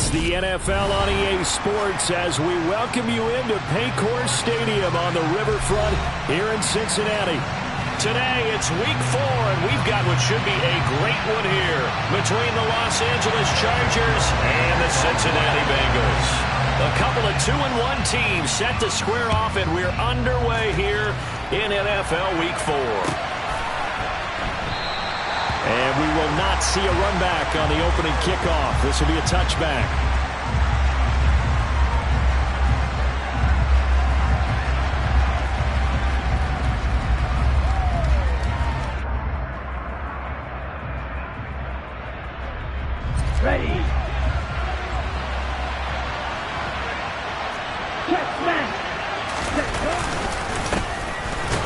It's the NFL on EA Sports as we welcome you into Paycor Stadium on the riverfront here in Cincinnati. Today, it's week 4, and we've got what should be a great one here between the Los Angeles Chargers and the Cincinnati Bengals. A couple of 2-1 teams set to square off, and we're underway here in NFL Week 4. And we will not see a run back on the opening kickoff. This will be a touchback. Ready.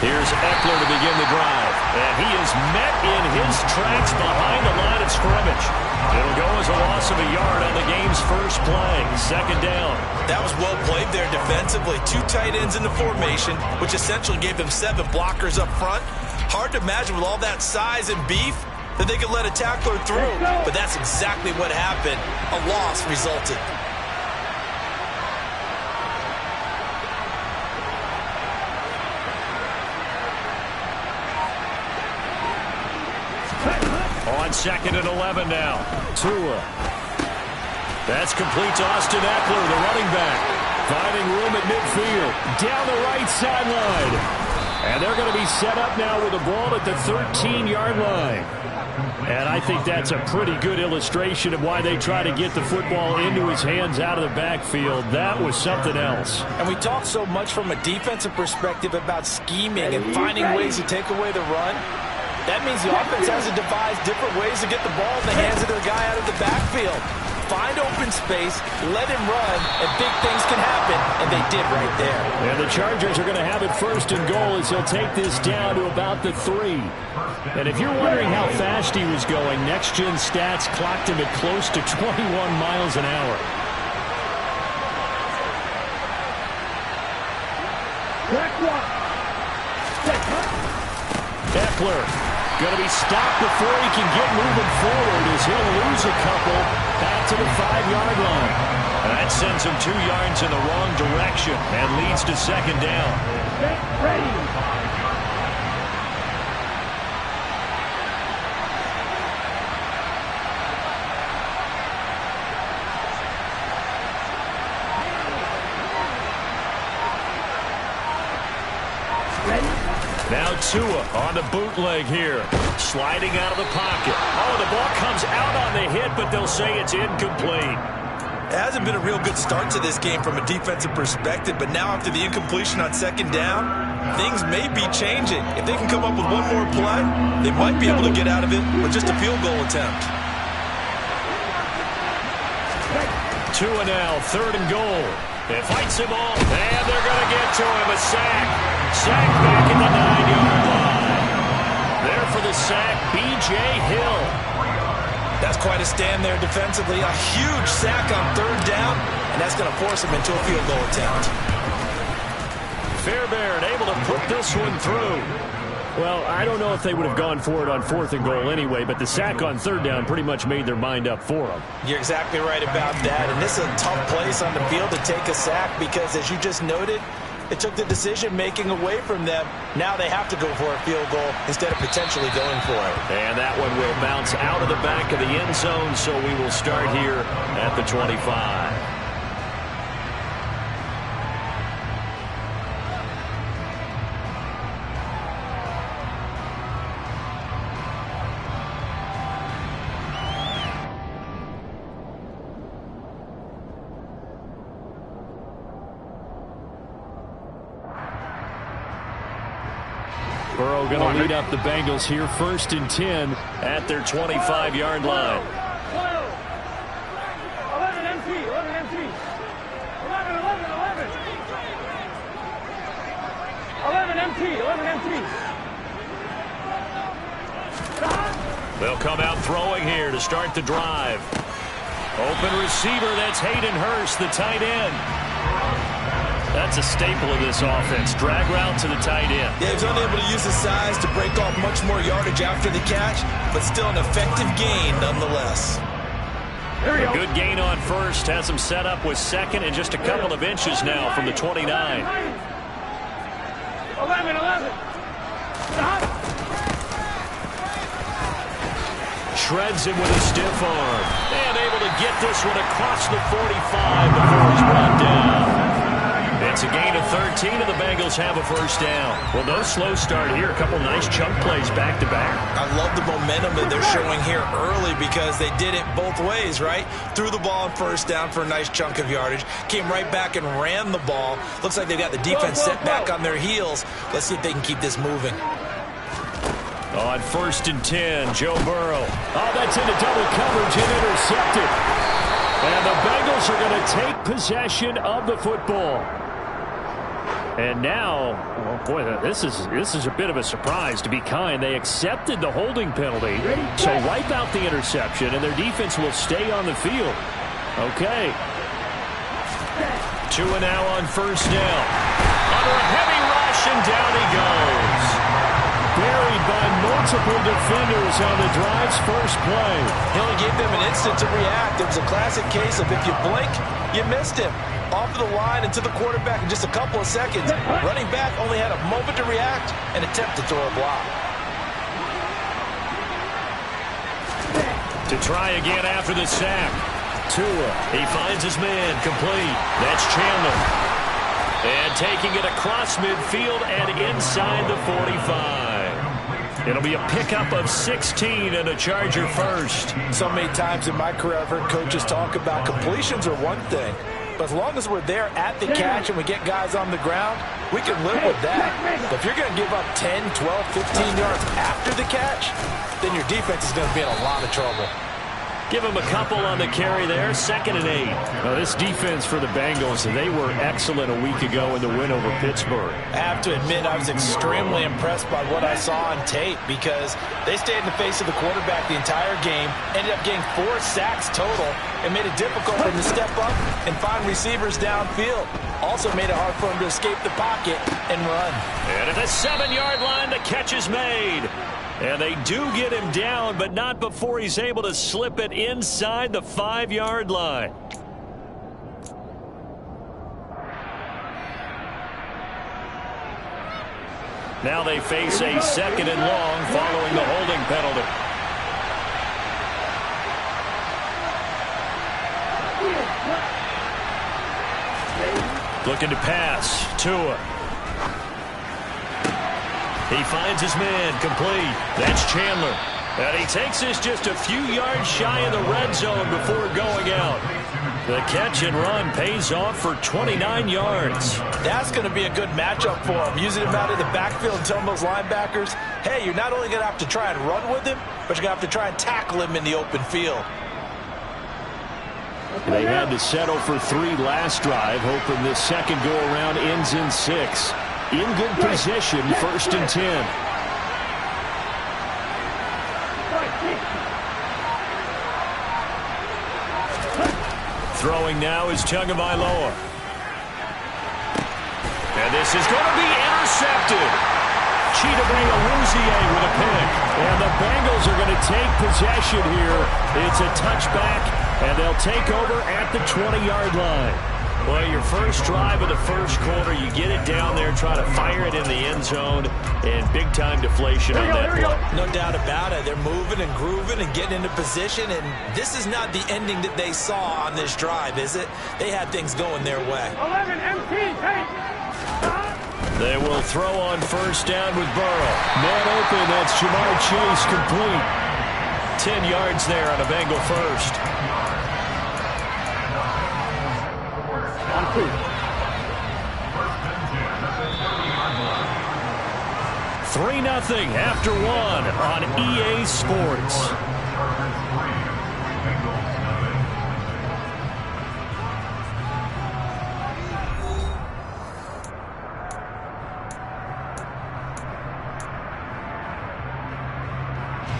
Here's Eckler to begin the drive. And he is met in his tracks behind the line of scrimmage. It'll go as a loss of a yard on the game's first play. Second down. That was well played there defensively. 2 tight ends in the formation, which essentially gave them 7 blockers up front. Hard to imagine with all that size and beef that they could let a tackler through. But that's exactly what happened. A loss resulted. On 2nd and 11 now. Tua. That's complete to Austin Eckler, the running back. Finding room at midfield. Down the right sideline. And they're going to be set up now with the ball at the 13-yard line. And I think that's a pretty good illustration of why they try to get the football into his hands out of the backfield. That was something else. And we talk so much from a defensive perspective about scheming and finding ways to take away the run. That means the offense has to devise different ways to get the ball in the hands of their guy out of the backfield. Find open space, let him run, and big things can happen, and they did right there. And the Chargers are going to have it 1st and goal as he'll take this down to about the 3. And if you're wondering how fast he was going, Next Gen Stats clocked him at close to 21 miles an hour. Eckler going to be stopped before he can get moving forward as he'll lose a couple back to the 5-yard line. That sends him 2 yards in the wrong direction and leads to 2nd down. Ready. Now Tua on the bootleg here. Sliding out of the pocket. Oh, the ball comes out on the hit, but they'll say it's incomplete. It hasn't been a real good start to this game from a defensive perspective, but now after the incompletion on 2nd down, things may be changing. If they can come up with one more play, they might be able to get out of it with just a field goal attempt. Tua now, 3rd and goal. It fights him off, and they're going to get to him. A sack. Sack back at the 9-yard line. There for the sack, B.J. Hill. That's quite a stand there defensively. A huge sack on 3rd down, and that's going to force him into a field goal attempt. Fairbairn able to put this one through. Well, I don't know if they would have gone for it on 4th and goal anyway, but the sack on 3rd down pretty much made their mind up for them. You're exactly right about that, and this is a tough place on the field to take a sack because, as you just noted, it took the decision-making away from them. Now they have to go for a field goal instead of potentially going for it. And that one will bounce out of the back of the end zone, so we will start here at the 25. Burrow going to lead up the Bengals here 1st and 10 at their 25-yard line. 11 empty. 11 empty. 11 empty. 11 empty. They'll come out throwing here to start the drive. Open receiver, that's Hayden Hurst, the tight end. That's a staple of this offense. Drag route to the tight end. Yeah, he was unable to use his size to break off much more yardage after the catch, but still an effective gain nonetheless. A good gain on first. Has him set up with second and just a couple of inches now from the 29. 11. Stop. Shreds him with a stiff arm. And able to get this one across the 45 before he's brought down. It's a gain of 13, and the Bengals have a first down. Well, no slow start here. A couple nice chunk plays back-to-back. I love the momentum that they're showing here early because they did it both ways, right? Threw the ball on first down for a nice chunk of yardage. Came right back and ran the ball. Looks like they've got the defense set back on their heels. Let's see if they can keep this moving. On 1st and 10, Joe Burrow. Oh, that's into double coverage and intercepted. And the Bengals are going to take possession of the football. And now, well, boy, this is a bit of a surprise, to be kind. They accepted the holding penalty, so wipe out the interception, and their defense will stay on the field. Okay. 2 and now on 1st down. Under a heavy rush, and down he goes. Buried by multiple defenders on the drive's first play. He only gave them an instant to react. It was a classic case of if you blink, you missed him. Off of the line and to the quarterback in just a couple of seconds. Running back only had a moment to react and attempt to throw a block. To try again after the sack. Tua, he finds his man, complete. That's Chandler. And taking it across midfield and inside the 45. It'll be a pickup of 16 and a Charger first. So many times in my career I've heard coaches talk about completions are one thing. But as long as we're there at the catch and we get guys on the ground, we can live with that. But if you're going to give up 10, 12, 15 yards after the catch, then your defense is going to be in a lot of trouble. Give him a couple on the carry there. 2nd and 8. Now, this defense for the Bengals, they were excellent a week ago in the win over Pittsburgh. I have to admit, I was extremely impressed by what I saw on tape because they stayed in the face of the quarterback the entire game, ended up getting 4 sacks total, and made it difficult for him to step up and find receivers downfield. Also made it hard for him to escape the pocket and run. And at the 7-yard line, the catch is made. And they do get him down, but not before he's able to slip it inside the 5-yard line. Now they face a 2nd and long following the holding penalty. Looking to pass. Tua. He finds his man, complete. That's Chandler. And he takes this just a few yards shy of the red zone before going out. The catch and run pays off for 29 yards. That's going to be a good matchup for him. Using him out of the backfield and telling those linebackers, hey, you're not only going to have to try and run with him, but you're going to have to try and tackle him in the open field. They had to settle for 3 last drive, hoping this second go-around ends in 6. In good position, 1st and 10. Throwing now is Tagovailoa. And this is going to be intercepted. Chidobe-Awuzie with a pick. And the Bengals are going to take possession here. It's a touchback, and they'll take over at the 20-yard line. Well, your first drive of the first quarter, you get it down there, try to fire it in the end zone, and big-time deflation on that play. No doubt about it. They're moving and grooving and getting into position, and this is not the ending that they saw on this drive, is it? They had things going their way. 11 empty. Hey. They will throw on 1st down with Burrow. Man open, that's Jamar Chase, complete. 10 yards there on a Bengal first. On 2. 3-0 after 1 on EA Sports.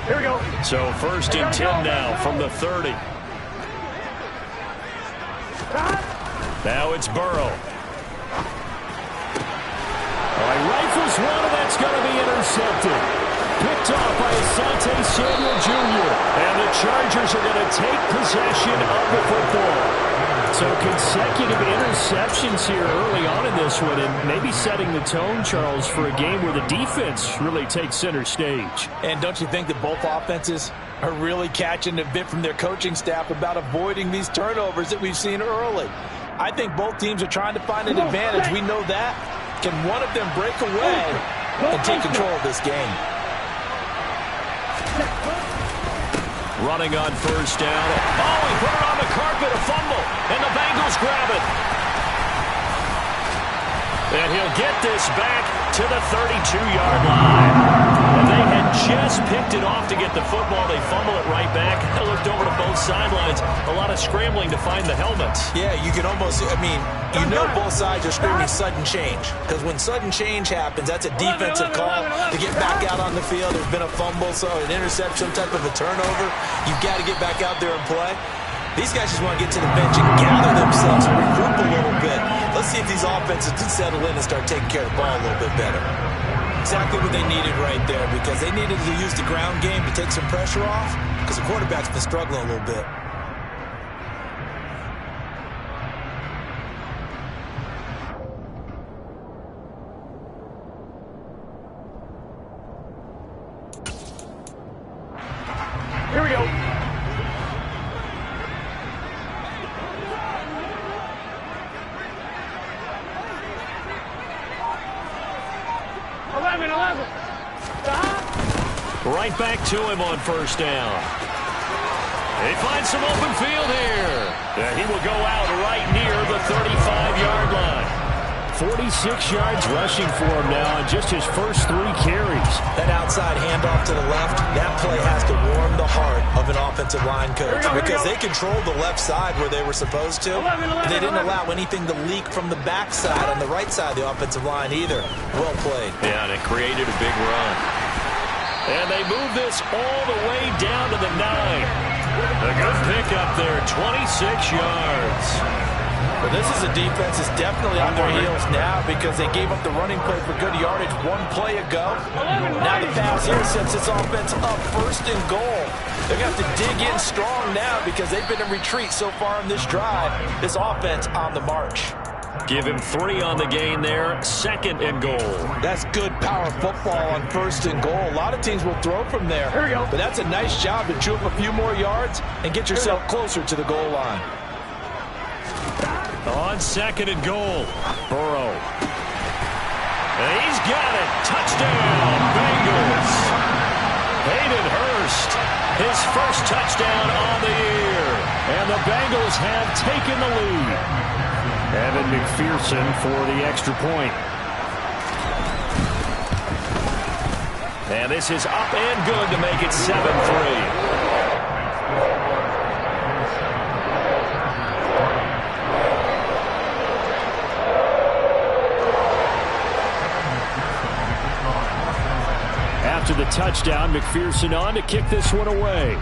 Here we go. So 1st and 10 now from the 30. Now it's Burrow. All right, rifles one, and that's going to be intercepted. Picked off by Asante Samuel Jr. And the Chargers are going to take possession of the football. So consecutive interceptions here early on in this one, and maybe setting the tone, Charles, for a game where the defense really takes center stage. And don't you think that both offenses are really catching a bit from their coaching staff about avoiding these turnovers that we've seen early? I think both teams are trying to find an advantage. We know that. Can one of them break away and take control of this game? Running on first down. Oh, he put it on the carpet, a fumble, and the Bengals grab it. And he'll get this back to the 32-yard line. And they had just picked it off to get the football. They fumble it right back. I looked over to both sidelines. A lot of scrambling to find the helmets. Yeah, you can almost, you know both sides are screaming sudden change. Because when sudden change happens, that's a defensive call to get back out on the field. There's been a fumble, so an interception, some type of a turnover. You've got to get back out there and play. These guys just want to get to the bench and gather themselves and regroup a little bit. Let's see if these offenses can settle in and start taking care of the ball a little bit better. Exactly what they needed right there, because they needed to use the ground game to take some pressure off, because the quarterback's been struggling a little bit. Here we go. Right back to him on first down. He finds some open field here. He will go out right near the 35-yard line. 46 yards rushing for him now on just his first 3 carries. That outside handoff to the left, that play has to warm the heart of an offensive line coach, because they controlled the left side where they were supposed to. They didn't allow anything to leak from the backside on the right side of the offensive line either. Well played. Yeah, and it created a big run. And they move this all the way down to the 9. A good pickup there, 26 yards. Well, this is a defense that's definitely on their heels now, because they gave up the running play for good yardage 1 play ago. Now the pass here sets this offense up first and goal. They're going to have to dig in strong now, because they've been in retreat so far in this drive. This offense on the march. Give him 3 on the gain there, 2nd and goal. That's good power football on 1st and goal. A lot of teams will throw from there. Here we go. But that's a nice job to chew up a few more yards and get yourself closer to the goal line. On 2nd and goal, Burrow. And he's got it. Touchdown, Bengals. Hayden Hurst, his first touchdown on the year. And the Bengals have taken the lead. Evan McPherson for the extra point. And this is up and good to make it 7-3. After the touchdown, McPherson on to kick this one away.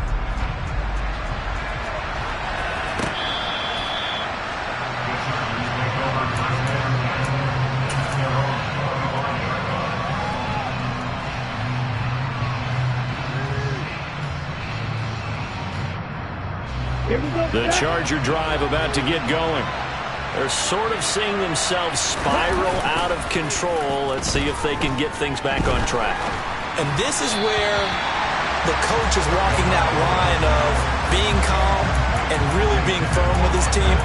The Charger drive about to get going. They're sort of seeing themselves spiral out of control. Let's see if they can get things back on track. And this is where the coach is walking that line of being calm and really being firm with his team.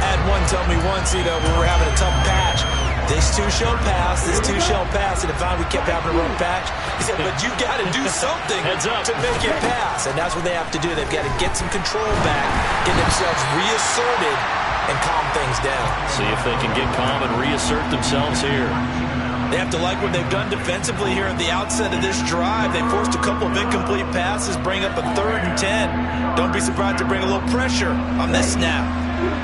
I had one tell me once, we were having a tough patch. This too shall pass, this too shall pass. And if we kept having a rough patch, he said, but you got to do something to make it pass. And that's what they have to do. They've got to get some control back, get themselves reasserted, and calm things down. See if they can get calm and reassert themselves here. They have to like what they've done defensively here at the outset of this drive. They forced a couple of incomplete passes, bring up a 3rd and 10. Don't be surprised to bring a little pressure on this snap.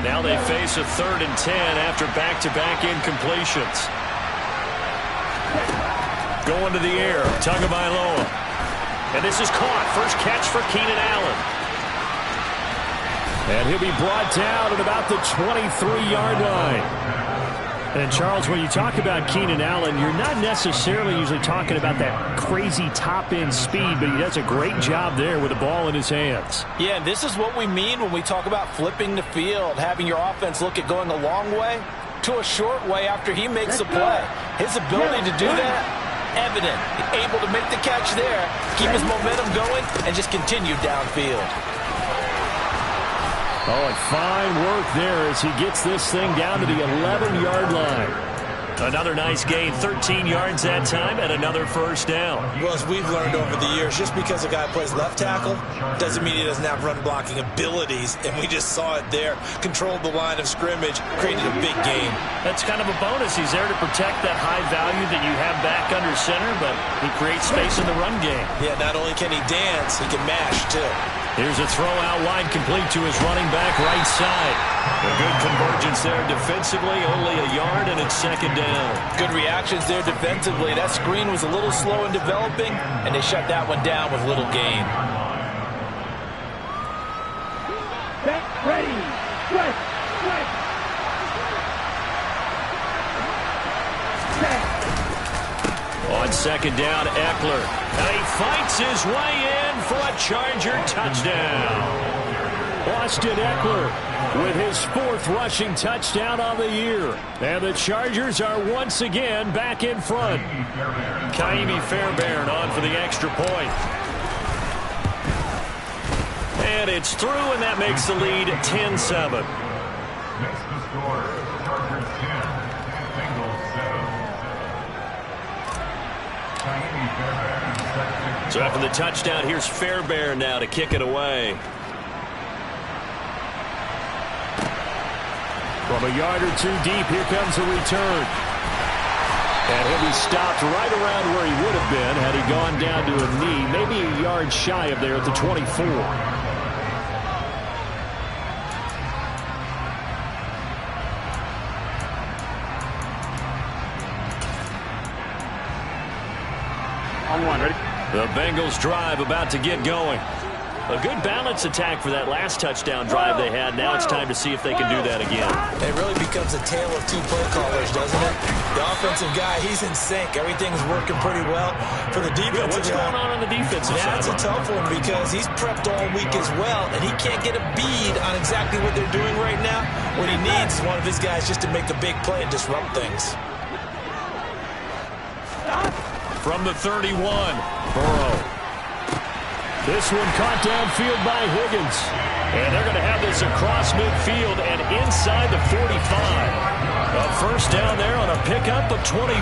Now they face a 3rd and 10 after back-to-back incompletions. Going to the air, Tagovailoa. And this is caught. First catch for Keenan Allen. And he'll be brought down at about the 23-yard line. And, Charles, when you talk about Keenan Allen, you're not necessarily usually talking about that crazy top-end speed, but he does a great job there with the ball in his hands. Yeah, and this is what we mean when we talk about flipping the field, having your offense look at going a long way to a short way after he makes a play. His ability to do that, evident. Able to make the catch there, keep his momentum going, and just continue downfield. Oh, and fine work there as he gets this thing down to the 11-yard line. Another nice gain, 13 yards that time, and another first down. Well, as we've learned over the years, just because a guy plays left tackle doesn't mean he doesn't have run-blocking abilities, and we just saw it there. Controlled the line of scrimmage, created a big gain. That's kind of a bonus. He's there to protect that high value that you have back under center, but he creates space in the run game. Yeah, not only can he dance, he can mash, too. Here's a throw out wide, complete to his running back right side. A good convergence there defensively, only a yard, and it's second down. Good reactions there defensively. That screen was a little slow in developing, and they shut that one down with little gain. Ready, strike. On second down, Eckler. And he fights his way in for a Charger touchdown. Austin Eckler with his 4th rushing touchdown on the year. And the Chargers are once again back in front. Kaimi Fairbairn on for the extra point. And it's through, and that makes the lead 10-7. So after the touchdown, here's Fairbairn now to kick it away. From a yard or two deep, here comes the return. And he'll be stopped right around where he would have been had he gone down to a knee, maybe a yard shy of there at the 24. On one, ready? The Bengals drive about to get going. A good balance attack for that last touchdown drive they had. Now it's time to see if they can do that again. It really becomes a tale of two play callers, doesn't it? The offensive guy, he's in sync. Everything's working pretty well. For the defensive What's guy, going on the defensive side? that's a tough one because he's prepped all week as well, and he can't get a bead on exactly what they're doing right now. What he needs is one of his guys just to make the big play and disrupt things. From the 31, Burrow. This one caught downfield by Higgins. and they're going to have this across midfield and inside the 45. A first down there on a pickup of 25.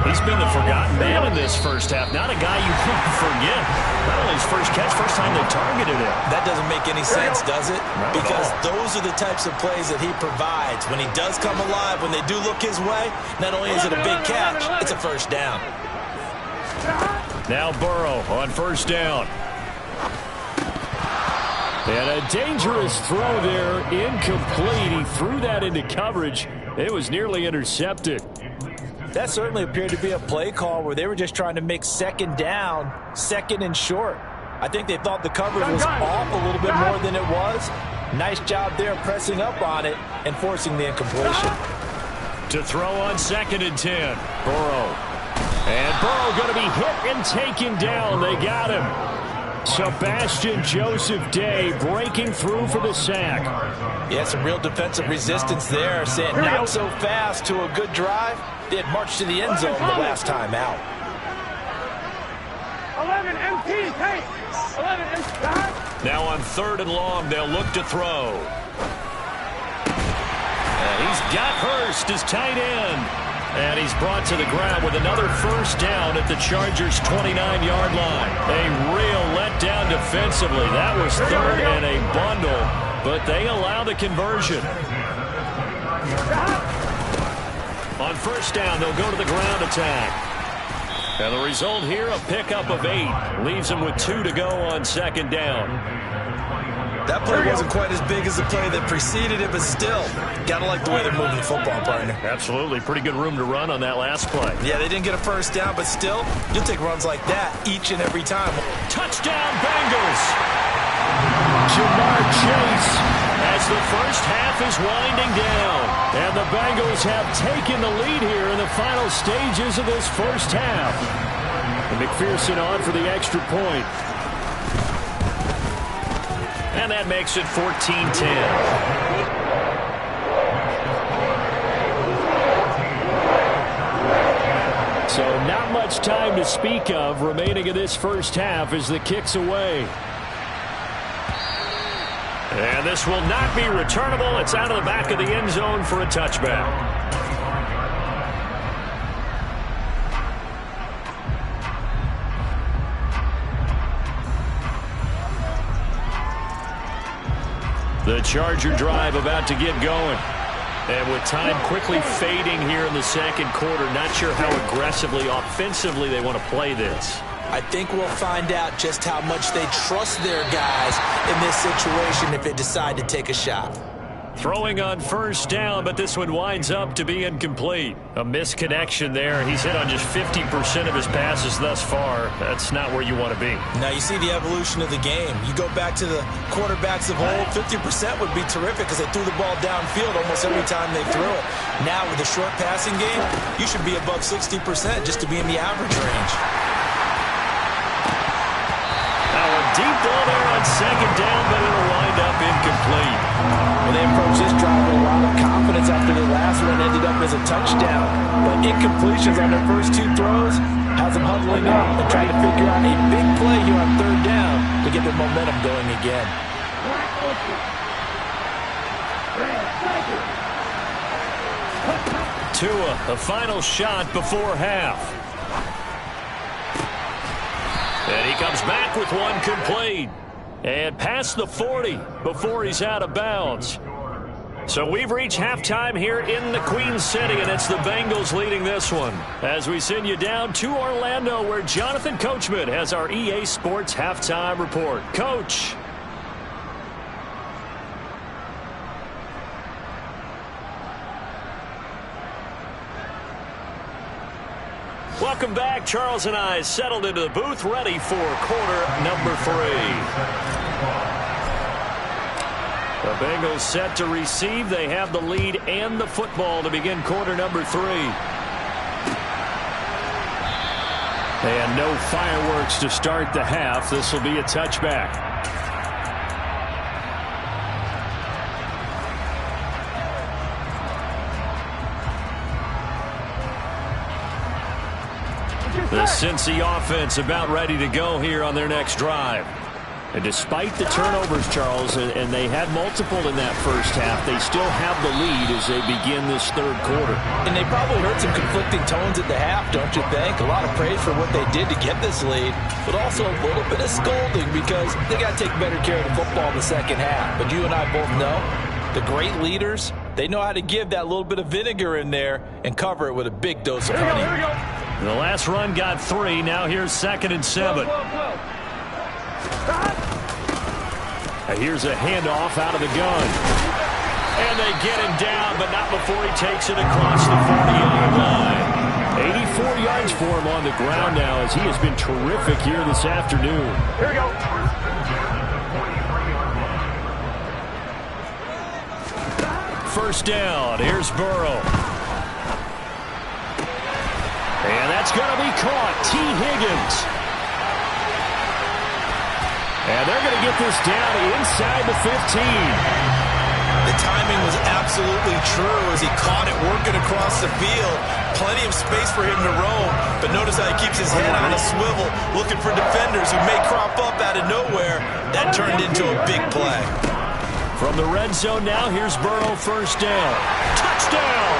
He's been the forgotten man in this first half. Not a guy you want to forget. Not only his first catch, first time they targeted him. That doesn't make any sense, does it? Because those are the types of plays that he provides. When he does come alive, when they do look his way, not only is it a big catch, it's a first down. Now Burrow on first down. And a dangerous throw there, incomplete. He threw that into coverage. It was nearly intercepted. That certainly appeared to be a play call where they were just trying to make second down, second and short. I think they thought the coverage was off a little bit more than it was. Nice job there pressing up on it and forcing the incompletion. To throw on second and 10. Burrow. And Burrow going to be hit and taken down. They got him. Sebastian Joseph Day breaking through for the sack. Yeah, some real defensive resistance there, saying not so fast to a good drive. They had marched to the end zone the last time out. 11 MT, hey! 11 MT. Now on third and long, they'll look to throw. And he's got Hurst as tight end. And he's brought to the ground with another first down at the Chargers' 29-yard line. A real letdown defensively. That was third and a bundle, but they allow the conversion. On first down, they'll go to the ground attack. And the result here, a pickup of 8. Leaves them with 2 to go on second down. That play wasn't quite as big as the play that preceded it, but still, gotta like the way they're moving the football, partner. Absolutely. Pretty good room to run on that last play. Yeah, they didn't get a first down, but still, you'll take runs like that each and every time. Touchdown, Bengals! Jamar Chase. As the first half is winding down. And the Bengals have taken the lead here in the final stages of this first half. And McPherson on for the extra point. And that makes it 14-10. So not much time to speak of remaining in this first half as the kick's away. And this will not be returnable. It's out of the back of the end zone for a touchback. The Charger drive about to get going. And with time quickly fading here in the second quarter, not sure how aggressively, offensively they want to play this. I think we'll find out just how much they trust their guys in this situation if they decide to take a shot. Throwing on first down, but this one winds up to be incomplete. A misconnection there. He's hit on just 50% of his passes thus far. That's not where you want to be. Now you see the evolution of the game. You go back to the quarterbacks of old, 50% would be terrific because they threw the ball downfield almost every time they threw it. Now with the short passing game, you should be above 60% just to be in the average range. Now a deep ball there on second down, but it'll wind up incomplete. Well, they approached this drive with a lot of confidence after the last one ended up as a touchdown. But incompletions on their first two throws has them huddling up and trying to figure out a big play here on third down to get their momentum going again. Tua, a final shot before half. And he comes back with one complete. And past the 40 before he's out of bounds. So we've reached halftime here in the Queen City, and it's the Bengals leading this one. As we send you down to Orlando, where Jonathan Coachman has our EA Sports halftime report. Coach. Welcome back. Charles and I settled into the booth, ready for quarter number 3. The Bengals set to receive. They have the lead and the football to begin quarter number 3. And no fireworks to start the half. This will be a touchback. The Cincy offense about ready to go here on their next drive. And despite the turnovers, Charles, and they had multiple in that first half, they still have the lead as they begin this third quarter. And they probably heard some conflicting tones at the half, don't you think? A lot of praise for what they did to get this lead, but also a little bit of scolding because they got to take better care of the football in the second half. But you and I both know the great leaders, they know how to give that little bit of vinegar in there and cover it with a big dose of honey. Here we go. The last run got 3. Now here's 2nd and 7. Here's a handoff out of the gun. And they get him down, but not before he takes it across the 40-yard line. 84 yards for him on the ground now as he has been terrific here this afternoon. Here we go. First down. Here's Burrow. And that's going to be caught. T. Higgins. And they're going to get this down inside the 15. The timing was absolutely true as he caught it working across the field. Plenty of space for him to roam, but notice how he keeps his head on a swivel looking for defenders who may crop up out of nowhere. That turned into a big play. From the red zone now, here's Burrow, first down. Touchdown!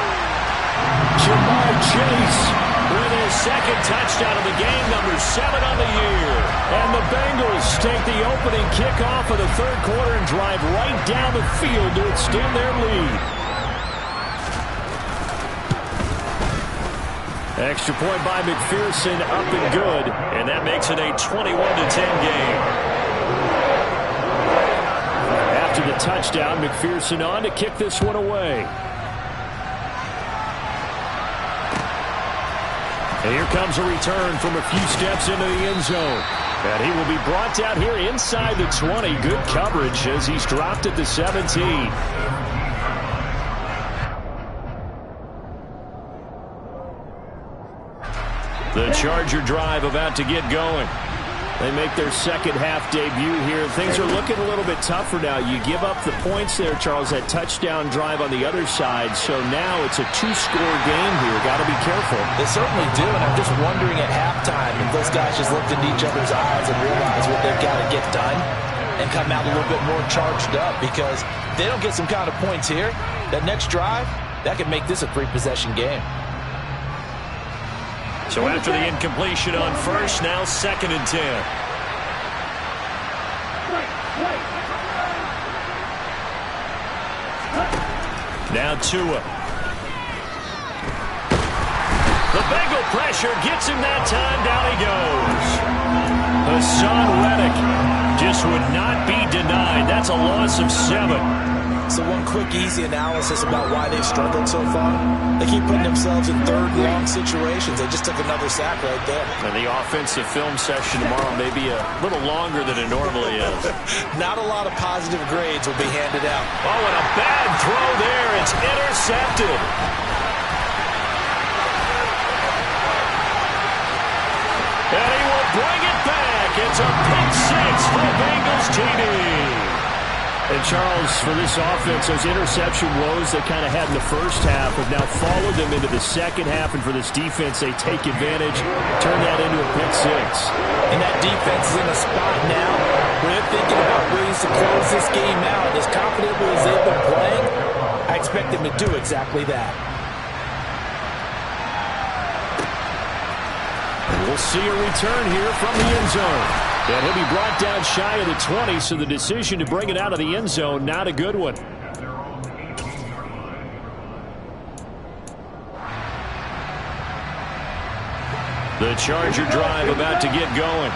Jamar Chase with his second touchdown of the game, number 7 on the year. And the Bengals take the opening kickoff of the third quarter and drive right down the field to extend their lead. Extra point by McPherson, up and good. And that makes it a 21-10 game. After the touchdown, McPherson on to kick this one away. And here comes a return from a few steps into the end zone. And he will be brought down here inside the 20. Good coverage as he's dropped at the 17. The Charger drive about to get going. They make their second half debut here. Things are looking a little bit tougher now. You give up the points there, Charles, that touchdown drive on the other side. So now it's a two-score game here. Got to be careful. They certainly do, and I'm just wondering at halftime if those guys just looked into each other's eyes and realize what they've got to get done and come out a little bit more charged up, because if they don't get some kind of points here, that next drive, that could make this a three-possession game. So after the incompletion on first, now 2nd and 10. Now Tua. The Bengal pressure gets him that time. Down he goes. Hassan Reddick just would not be denied. That's a loss of 7. So one quick, easy analysis about why they've struggled so far. They keep putting themselves in third and long situations. They just took another sack right there. And the offensive film session tomorrow may be a little longer than it normally is. Not a lot of positive grades will be handed out. Oh, and a bad throw there. It's intercepted. And he will bring it back. It's a pick 6 for the Bengals TD. And Charles, for this offense, those interception woes they kind of had in the first half have now followed them into the second half. And for this defense, they take advantage, turn that into a pick 6. And that defense is in a spot now where they're thinking about ways to close this game out. As confidently as they've been playing, I expect them to do exactly that. And we'll see a return here from the end zone. And he'll be brought down shy of the 20, so the decision to bring it out of the end zone, not a good one. The Charger drive about to get going.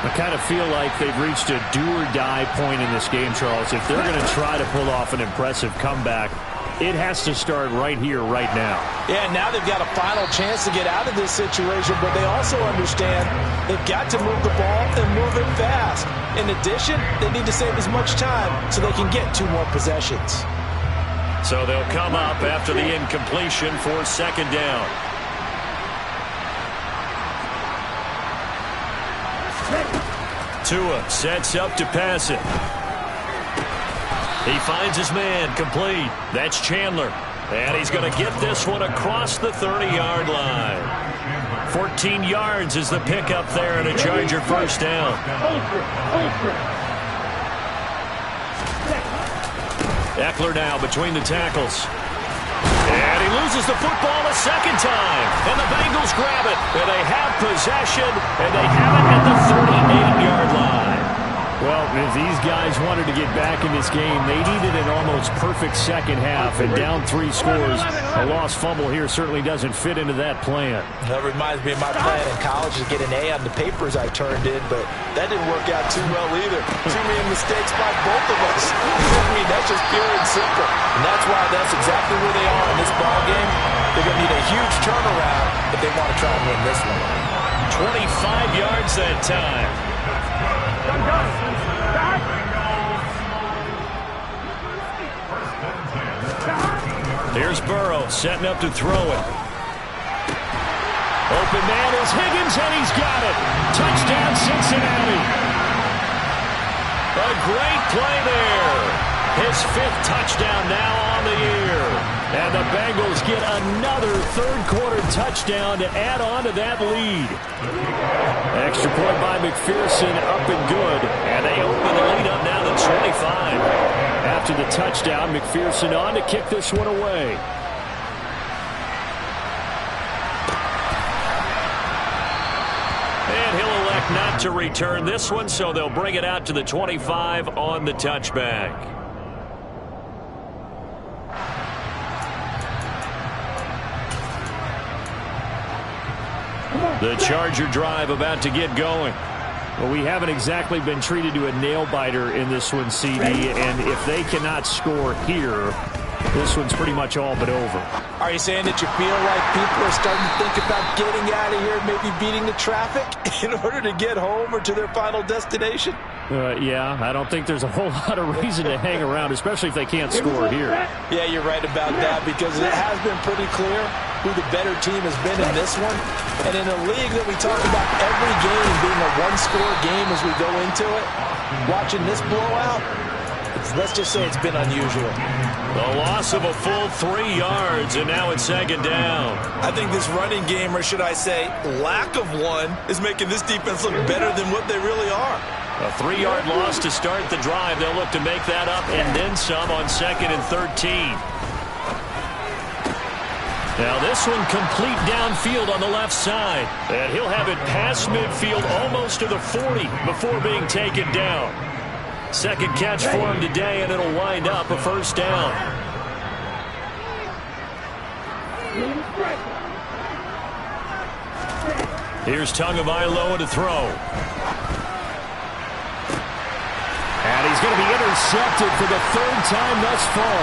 I kind of feel like they've reached a do-or-die point in this game, Charles. If they're going to try to pull off an impressive comeback, it has to start right here, right now. Yeah, now they've got a final chance to get out of this situation, but they also understand they've got to move the ball and move it fast. In addition, they need to save as much time so they can get 2 more possessions. So they'll come up after the incompletion for 2nd down. Tua sets up to pass it. He finds his man, complete. That's Chandler. And he's going to get this one across the 30-yard line. 14 yards is the pickup there and a Charger first down. Eckler now between the tackles. And he loses the football a second time. And the Bengals grab it. And they have possession. And they have it at the 38-yard line. Well, if these guys wanted to get back in this game, they needed an almost perfect second half, and down 3 scores. A lost fumble here certainly doesn't fit into that plan. That reminds me of my plan in college to get an A on the papers I turned in, but that didn't work out too well either. Too many mistakes by both of us. I mean, that's just pure and simple. And that's why that's exactly where they are in this ball game. They're going to need a huge turnaround if they want to try and win this one. 25 yards that time. Here's Burrow setting up to throw it. Open man is Higgins, and he's got it. Touchdown, Cincinnati. A great play there. His 5th touchdown now on the year. And the Bengals get another third-quarter touchdown to add on to that lead. Extra point by McPherson, up and good. And they open the lead up now to 25. After the touchdown, McPherson on to kick this one away. And he'll elect not to return this one, so they'll bring it out to the 25 on the touchback. The Charger drive about to get going. Well, we haven't exactly been treated to a nail-biter in this one, CD, and if they cannot score here, this one's pretty much all but over. Are you saying that you feel like people are starting to think about getting out of here, maybe beating the traffic in order to get home or to their final destination? Yeah, I don't think there's a whole lot of reason to hang around, especially if they can't score here. Yeah, you're right about that, because it has been pretty clear who the better team has been in this one. And in a league that we talk about every game being a one-score game as we go into it, watching this blowout, let's just say it's been unusual. The loss of a full 3 yards, and now it's second down. I think this running game, or should I say lack of one, is making this defense look better than what they really are. A 3-yard loss to start the drive. They'll look to make that up and then some on 2nd and 13. Now this one complete downfield on the left side. And he'll have it past midfield almost to the 40 before being taken down. Second catch for him today, and it'll wind up a first down. Here's Tagovailoa to throw. And he's going to be intercepted for the 3rd time thus far.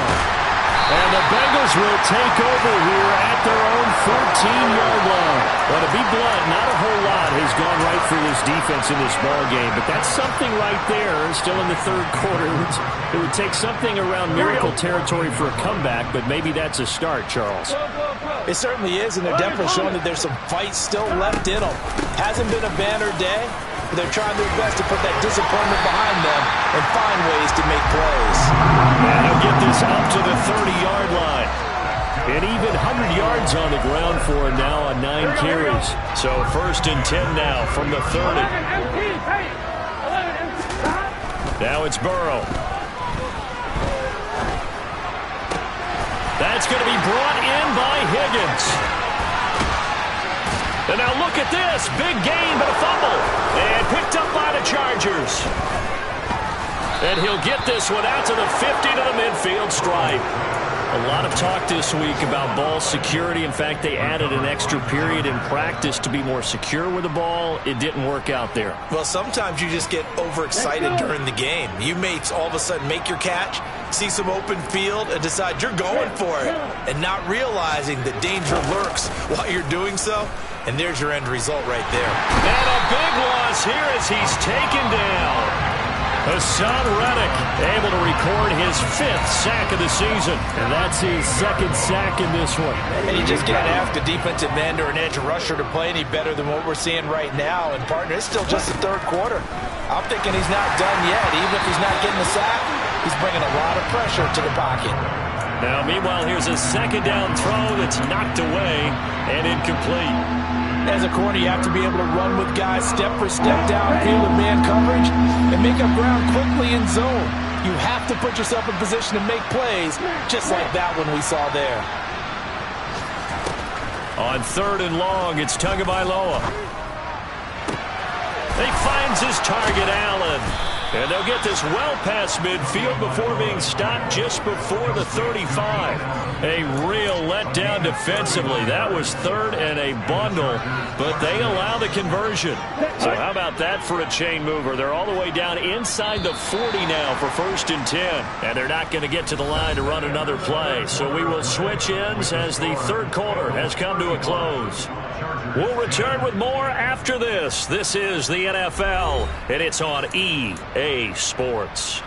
And the Bengals will take over here at their own 14-yard line. Well, to be blunt, not a whole lot has gone right for this defense in this ballgame, but that's something right there. Still in the 3rd quarter. It would take something around miracle territory for a comeback, but maybe that's a start, Charles. It certainly is, and they're definitely showing that there's some fight still left in them. Hasn't been a banner day, but they're trying their best to put that disappointment behind them and find ways to make plays. And he'll get this up to the 30-yard line. An even 100 yards on the ground for him now on 9 carries. So 1st and 10 now from the 30. Now it's Burrow. That's going to be brought in by Higgins. And now look at this. Big gain, but a fumble. And picked up by the Chargers. And he'll get this one out to the 50 to the midfield stripe. A lot of talk this week about ball security. In fact, they added an extra period in practice to be more secure with the ball. It didn't work out there. Well, sometimes you just get overexcited during the game. You may all of a sudden make your catch, see some open field, and decide you're going for it, and not realizing that danger lurks while you're doing so. And there's your end result right there. And a big loss here as he's taken down. Hassan Reddick able to record his 5th sack of the season. And that's his 2nd sack in this one. And you just can't ask a defensive end or an edge rusher to play any better than what we're seeing right now. And, partner, it's still just the 3rd quarter. I'm thinking he's not done yet. Even if he's not getting the sack, he's bringing a lot of pressure to the pocket. Now, meanwhile, here's a 2nd down throw that's knocked away and incomplete. As a corner, you have to be able to run with guys step for step downfield in man coverage and make up ground quickly in zone. You have to put yourself in position to make plays, just like that one we saw there. On 3rd and long, it's Tagovailoa. He finds his target, Allen. And they'll get this well past midfield before being stopped just before the 35. A real letdown defensively. That was 3rd and a bundle, but they allow the conversion. So how about that for a chain mover? They're all the way down inside the 40 now for 1st and 10. And they're not going to get to the line to run another play. So we will switch ends as the 3rd quarter has come to a close. We'll return with more after this. This is the NFL, and it's on EA Sports.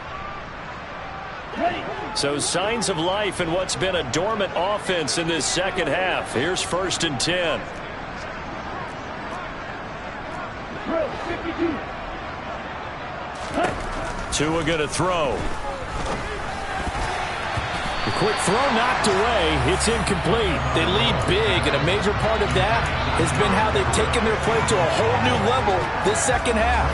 So signs of life in what's been a dormant offense in this 2nd half. Here's 1st and 10. Tua going to throw. The quick throw knocked away. It's incomplete. They lead big, and a major part of that has been how they've taken their play to a whole new level this 2nd half.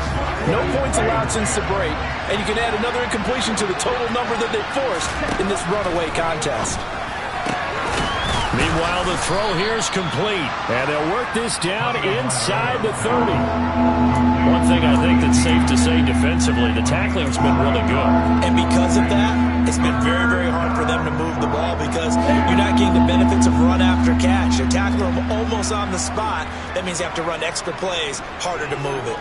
No points allowed since the break, and you can add another incompletion to the total number that they forced in this runaway contest. Meanwhile, the throw here is complete, and they'll work this down inside the 30. One thing I think that's safe to say defensively, the tackling's been really good. And because of that, it's been very, very hard for them to move the ball because you're not getting the benefits of run after catch. They're tackling them almost on the spot. That means you have to run extra plays, harder to move it.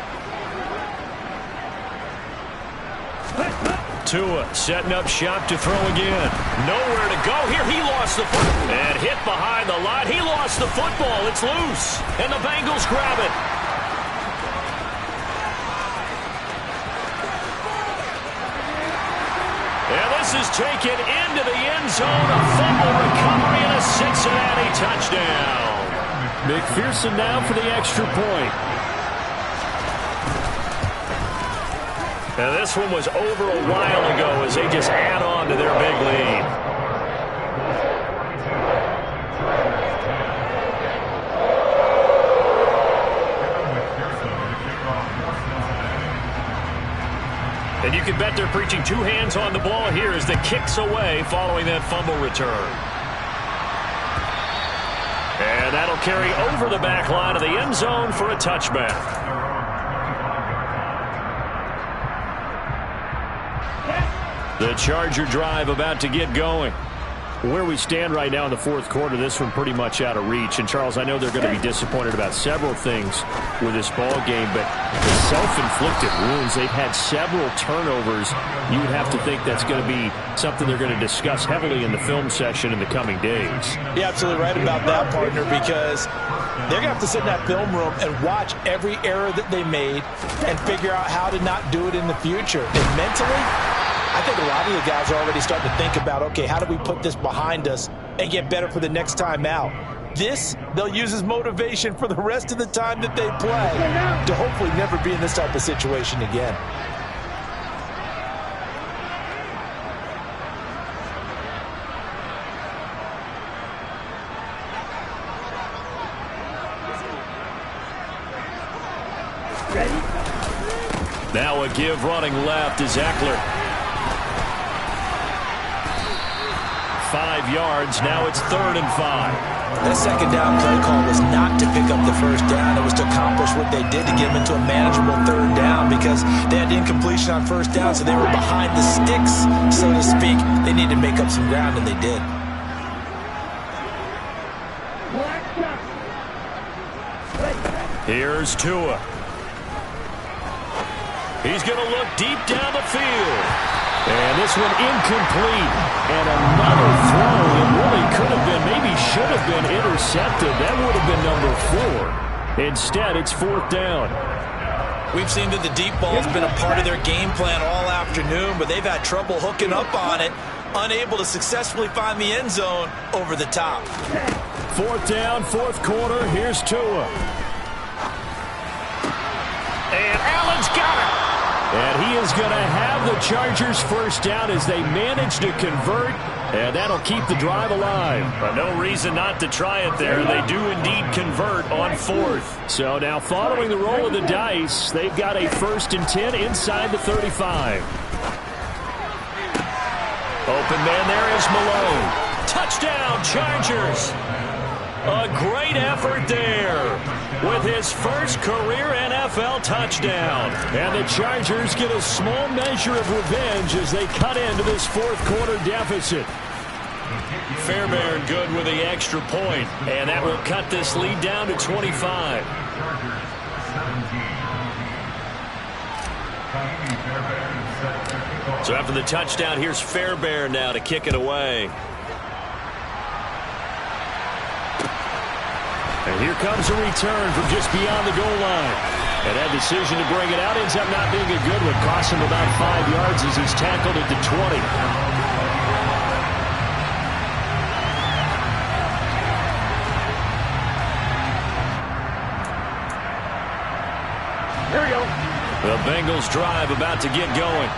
Tua setting up shop to throw again. Nowhere to go here. He lost the football. And hit behind the line. He lost the football. It's loose. And the Bengals grab it. And this is taken into the end zone. A fumble recovery and a Cincinnati touchdown. McPherson now for the extra point. Now this one was over a while ago as they just add on to their big lead. And you can bet they're preaching two hands on the ball here as the kick's away following that fumble return. And that'll carry over the back line of the end zone for a touchback. The Charger drive about to get going. Where we stand right now in the fourth quarter, this one pretty much out of reach. And, Charles, I know they're going to be disappointed about several things with this ball game, but the self-inflicted wounds, they've had several turnovers. You would have to think that's going to be something they're going to discuss heavily in the film session in the coming days. You're absolutely right about that, partner, because they're going to have to sit in that film room and watch every error that they made and figure out how to not do it in the future. And mentally, I think a lot of the guys are already starting to think about, okay, how do we put this behind us and get better for the next time out? This, they'll use as motivation for the rest of the time that they play to hopefully never be in this type of situation again. Now a give running left is Eckler. 5 yards. Now it's 3rd and 5. That second down play call was not to pick up the first down. It was to accomplish what they did to get them into a manageable 3rd down because they had incompletion on first down, so they were behind the sticks, so to speak. They needed to make up some ground, and they did. Here's Tua. He's going to look deep down the field. And this one incomplete. And another throw that really could have been, maybe should have been intercepted. That would have been number 4. Instead, it's 4th down. We've seen that the deep ball has been a part of their game plan all afternoon, but they've had trouble hooking up on it, unable to successfully find the end zone over the top. 4th down, 4th quarter. Here's Tua. And Allen's got it. And he is going to have the Chargers first down as they manage to convert, and that'll keep the drive alive. But no reason not to try it there. They do indeed convert on 4th. So now following the roll of the dice, they've got a 1st and 10 inside the 35. Open man there is Malone. Touchdown, Chargers. A great effort there with his first career NFL touchdown. And the Chargers get a small measure of revenge as they cut into this 4th quarter deficit. Fairbairn good with the extra point, and that will cut this lead down to 25. So after the touchdown, here's Fairbairn now to kick it away. And here comes a return from just beyond the goal line. And that decision to bring it out ends up not being a good one. Costs him about 5 yards as he's tackled at the 20. Here we go. The Bengals drive about to get going.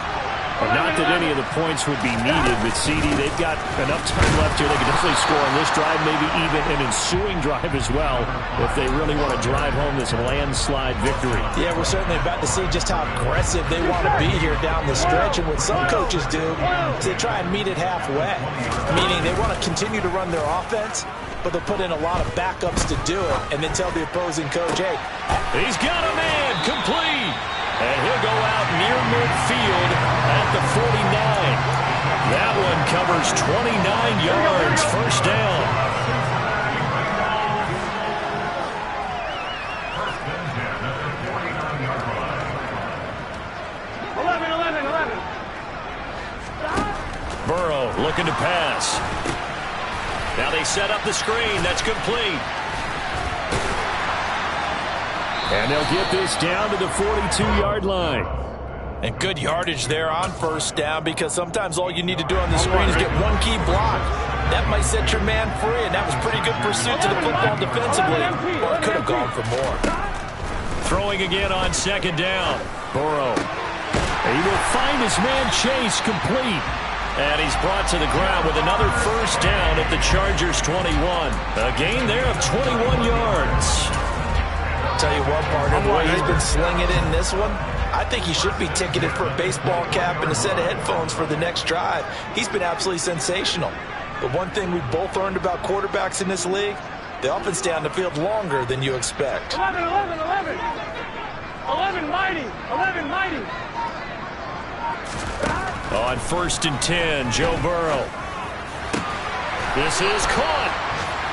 Not that any of the points would be needed, but CD, they've got enough time left here. They can definitely score on this drive, maybe even an ensuing drive as well, if they really want to drive home this landslide victory. Yeah, we're certainly about to see just how aggressive they want to be here down the stretch. And what some coaches do is they try and meet it halfway, meaning they want to continue to run their offense, but they'll put in a lot of backups to do it, and then tell the opposing coach, hey, he's got a man complete. And he'll go out near midfield at the 49. That one covers 29 yards, first down. Looking to pass. Now they set up the screen. That's complete. And they'll get this down to the 42-yard line. And good yardage there on first down, because sometimes all you need to do on the screen is get one key block. That might set your man free, and that was pretty good pursuit to the football defensively. Or it could have gone for more. Throwing again on second down. Burrow. He will find his man Chase complete. And he's brought to the ground with another first down at the Chargers' 21. A gain there of 21 yards. Tell you what, partner, the way he's been slinging it in this one, I think he should be ticketed for a baseball cap and a set of headphones for the next drive. He's been absolutely sensational. But one thing we've both learned about quarterbacks in this league, they often stay on the field longer than you expect. 11, 11, 11. 11 mighty. 11 mighty. On 1st and 10, Joe Burrow. This is caught.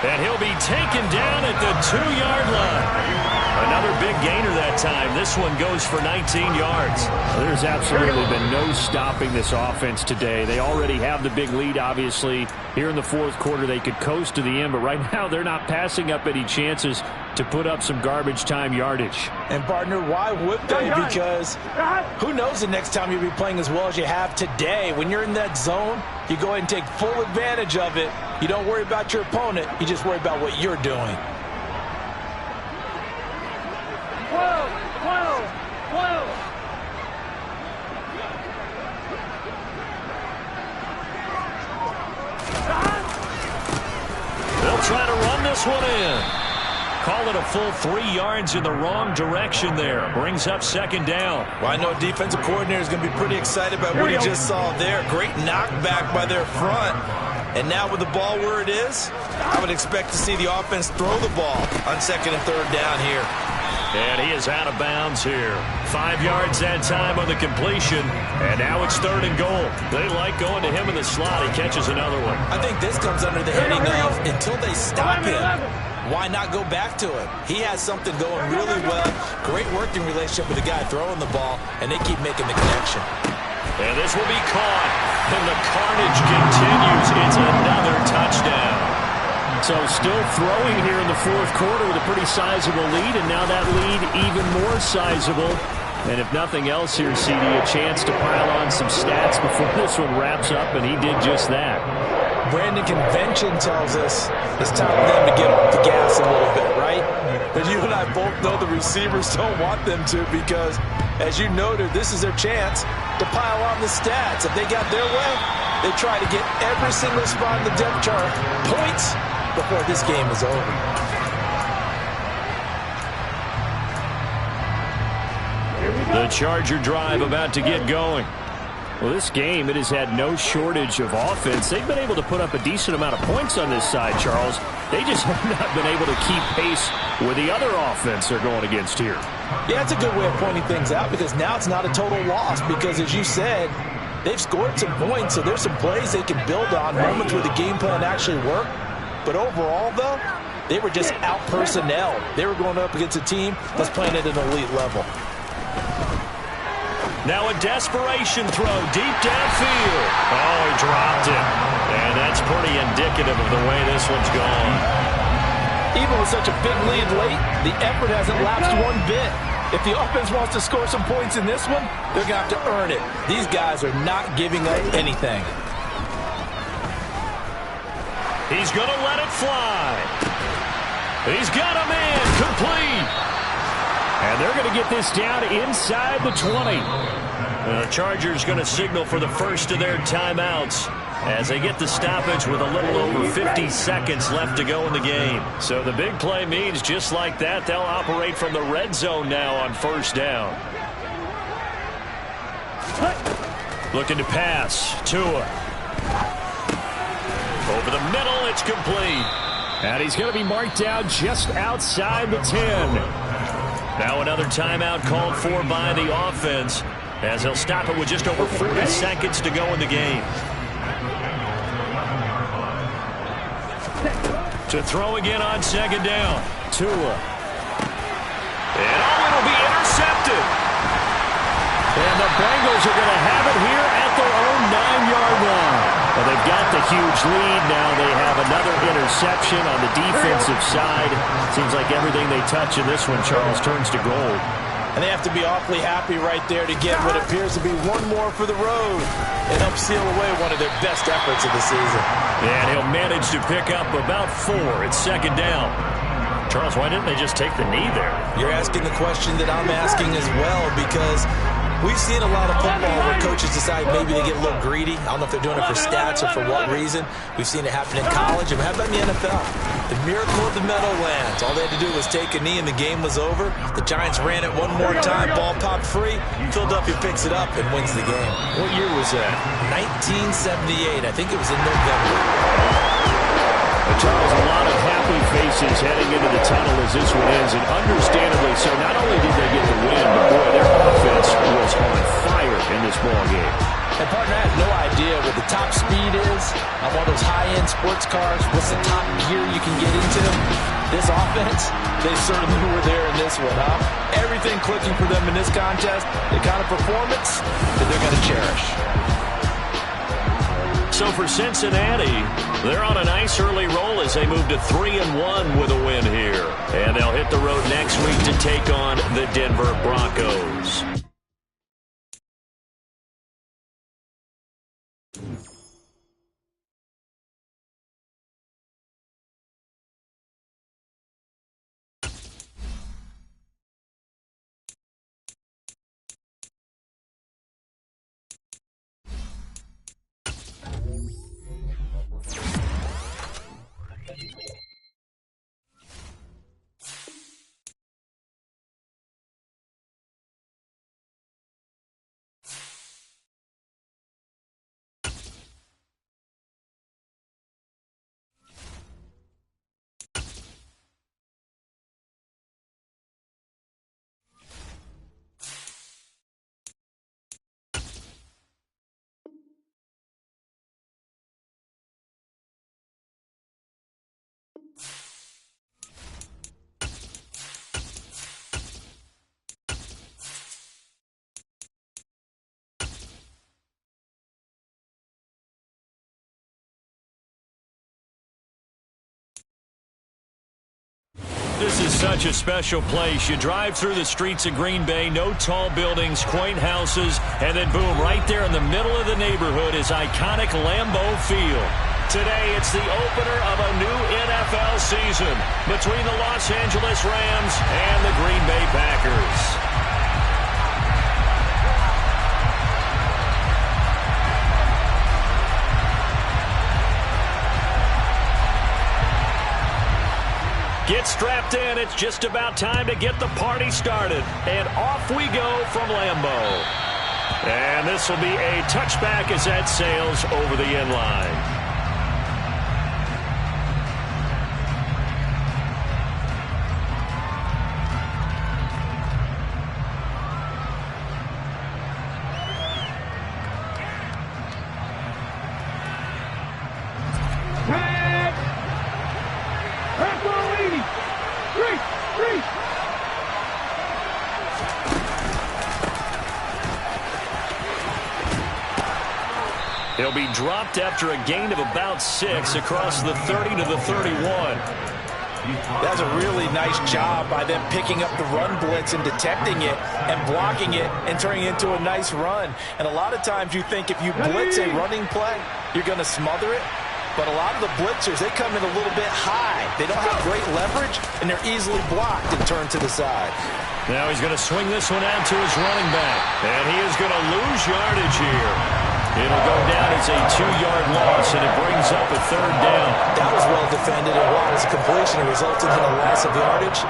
And he'll be taken down at the 2-yard line. Another big gainer that time. This one goes for 19 yards. There's absolutely been no stopping this offense today. They already have the big lead, obviously. Here in the fourth quarter, they could coast to the end, but right now they're not passing up any chances to put up some garbage time yardage. And, partner, why would they? Because who knows the next time you'll be playing as well as you have today. When you're in that zone, you go ahead and take full advantage of it. You don't worry about your opponent. You just worry about what you're doing. 12, 12, 12. They'll try to run this one in. Call it a full 3 yards in the wrong direction there. Brings up second down. Well, I know defensive coordinator is going to be pretty excited about what he just saw there. Great knockback by their front. And now with the ball where it is, I would expect to see the offense throw the ball on 2nd and 3rd down here. And he is out of bounds here. 5 yards that time on the completion. And now it's 3rd and goal. They like going to him in the slot. He catches another one. I think this comes under the heading of until they stop him, why not go back to it? He has something going really well. Great working relationship with the guy throwing the ball, and they keep making the connection. And this will be caught. And the carnage continues. It's another touchdown. So still throwing here in the fourth quarter with a pretty sizable lead, and now that lead even more sizable. And if nothing else here, CD, a chance to pile on some stats before this one wraps up, and he did just that. Brandon, convention tells us it's time for them to get off the gas a little bit, right? But you and I both know the receivers don't want them to, because, as you noted, this is their chance to pile on the stats. If they got their way, they try to get every single spot in the depth chart points before this game is over. The Charger drive about to get going. Well, this game, it has had no shortage of offense. They've been able to put up a decent amount of points on this side, Charles. They just have not been able to keep pace with the other offense they're going against here. Yeah, it's a good way of pointing things out, because now it's not a total loss, because, as you said, they've scored some points, so there's some plays they can build on, moments where the game plan actually worked. But overall, though, they were just out-personnel. They were going up against a team that's playing at an elite level. Now a desperation throw deep downfield. Oh, he dropped it. And that's pretty indicative of the way this one's gone. Even with such a big lead late, the effort hasn't lapsed one bit. If the offense wants to score some points in this one, they're going to have to earn it. These guys are not giving up anything. He's going to let it fly. He's got a man complete. And they're going to get this down inside the 20. The Chargers going to signal for the first of their timeouts as they get the stoppage with a little over 50 seconds left to go in the game. So the big play means just like that, they'll operate from the red zone now on first down. Looking to pass. Tua. Over the middle, it's complete. And he's going to be marked down just outside the 10. Now another timeout called for by the offense, as he'll stop it with just over 40 seconds to go in the game. To throw again on second down. Tua. And it'll be intercepted. And the Bengals are going to have it here at their own 9-yard line. Well, they've they've got the huge lead. Now they have another interception on the defensive side. Seems like everything they touch in this one, Charles, turns to gold. And they have to be awfully happy right there to get what appears to be one more for the road and help seal away one of their best efforts of the season. And he'll manage to pick up about 4. It's second down. Charles, why didn't they just take the knee there? You're asking the question that I'm asking as well, because we've seen a lot of football where coaches decide maybe they get a little greedy. I don't know if they're doing it for stats or for what reason. We've seen it happen in college. And how about in the NFL? The miracle of the Meadowlands. All they had to do was take a knee and the game was over. The Giants ran it one more time. Ball popped free. Philadelphia picks it up and wins the game. What year was that? 1978. I think it was in November. Charles, a lot of happy faces heading into the tunnel as this one ends, and understandably so. Not only did they get the win, but boy, their offense was on fire in this ball game. And partner, I have no idea what the top speed is on one of those high-end sports cars. What's the top gear you can get into? This offense, they certainly were there in this one, huh? Everything clicking for them in this contest, the kind of performance that they're going to cherish. So for Cincinnati, they're on a nice early roll as they move to 3-1 with a win here. And they'll hit the road next week to take on the Denver Broncos. This is such a special place. You drive through the streets of Green Bay, no tall buildings, quaint houses, and then boom, right there in the middle of the neighborhood is iconic Lambeau Field. Today, it's the opener of a new NFL season between the Los Angeles Rams and the Green Bay Packers. Get strapped in. It's just about time to get the party started. And off we go from Lambeau. And this will be a touchback as that sails over the end line. He'll be dropped after a gain of about 6 across the 30 to the 31. That's a really nice job by them picking up the run blitz and detecting it and blocking it and turning it into a nice run. And a lot of times you think if you blitz a running play, you're going to smother it. But a lot of the blitzers, they come in a little bit high. They don't have great leverage, and they're easily blocked and turned to the side. Now he's going to swing this one out to his running back. And he is going to lose yardage here. It'll go down as a 2-yard loss, and it brings up a 3rd down. That was well defended, and while it was a completion, it resulted in a loss of yardage.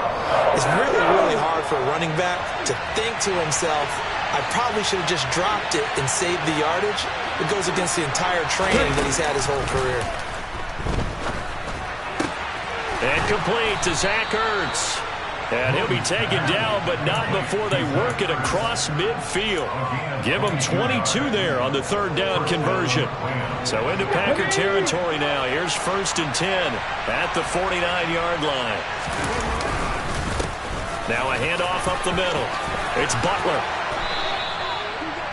It's really, really hard for a running back to think to himself, I probably should have just dropped it and saved the yardage. It goes against the entire training that he's had his whole career. And complete to Zach Ertz. And he'll be taken down, but not before they work it across midfield. Give him 22 there on the 3rd down conversion. So into Packer territory now. Here's 1st and 10 at the 49-yard line. Now a handoff up the middle. It's Butler.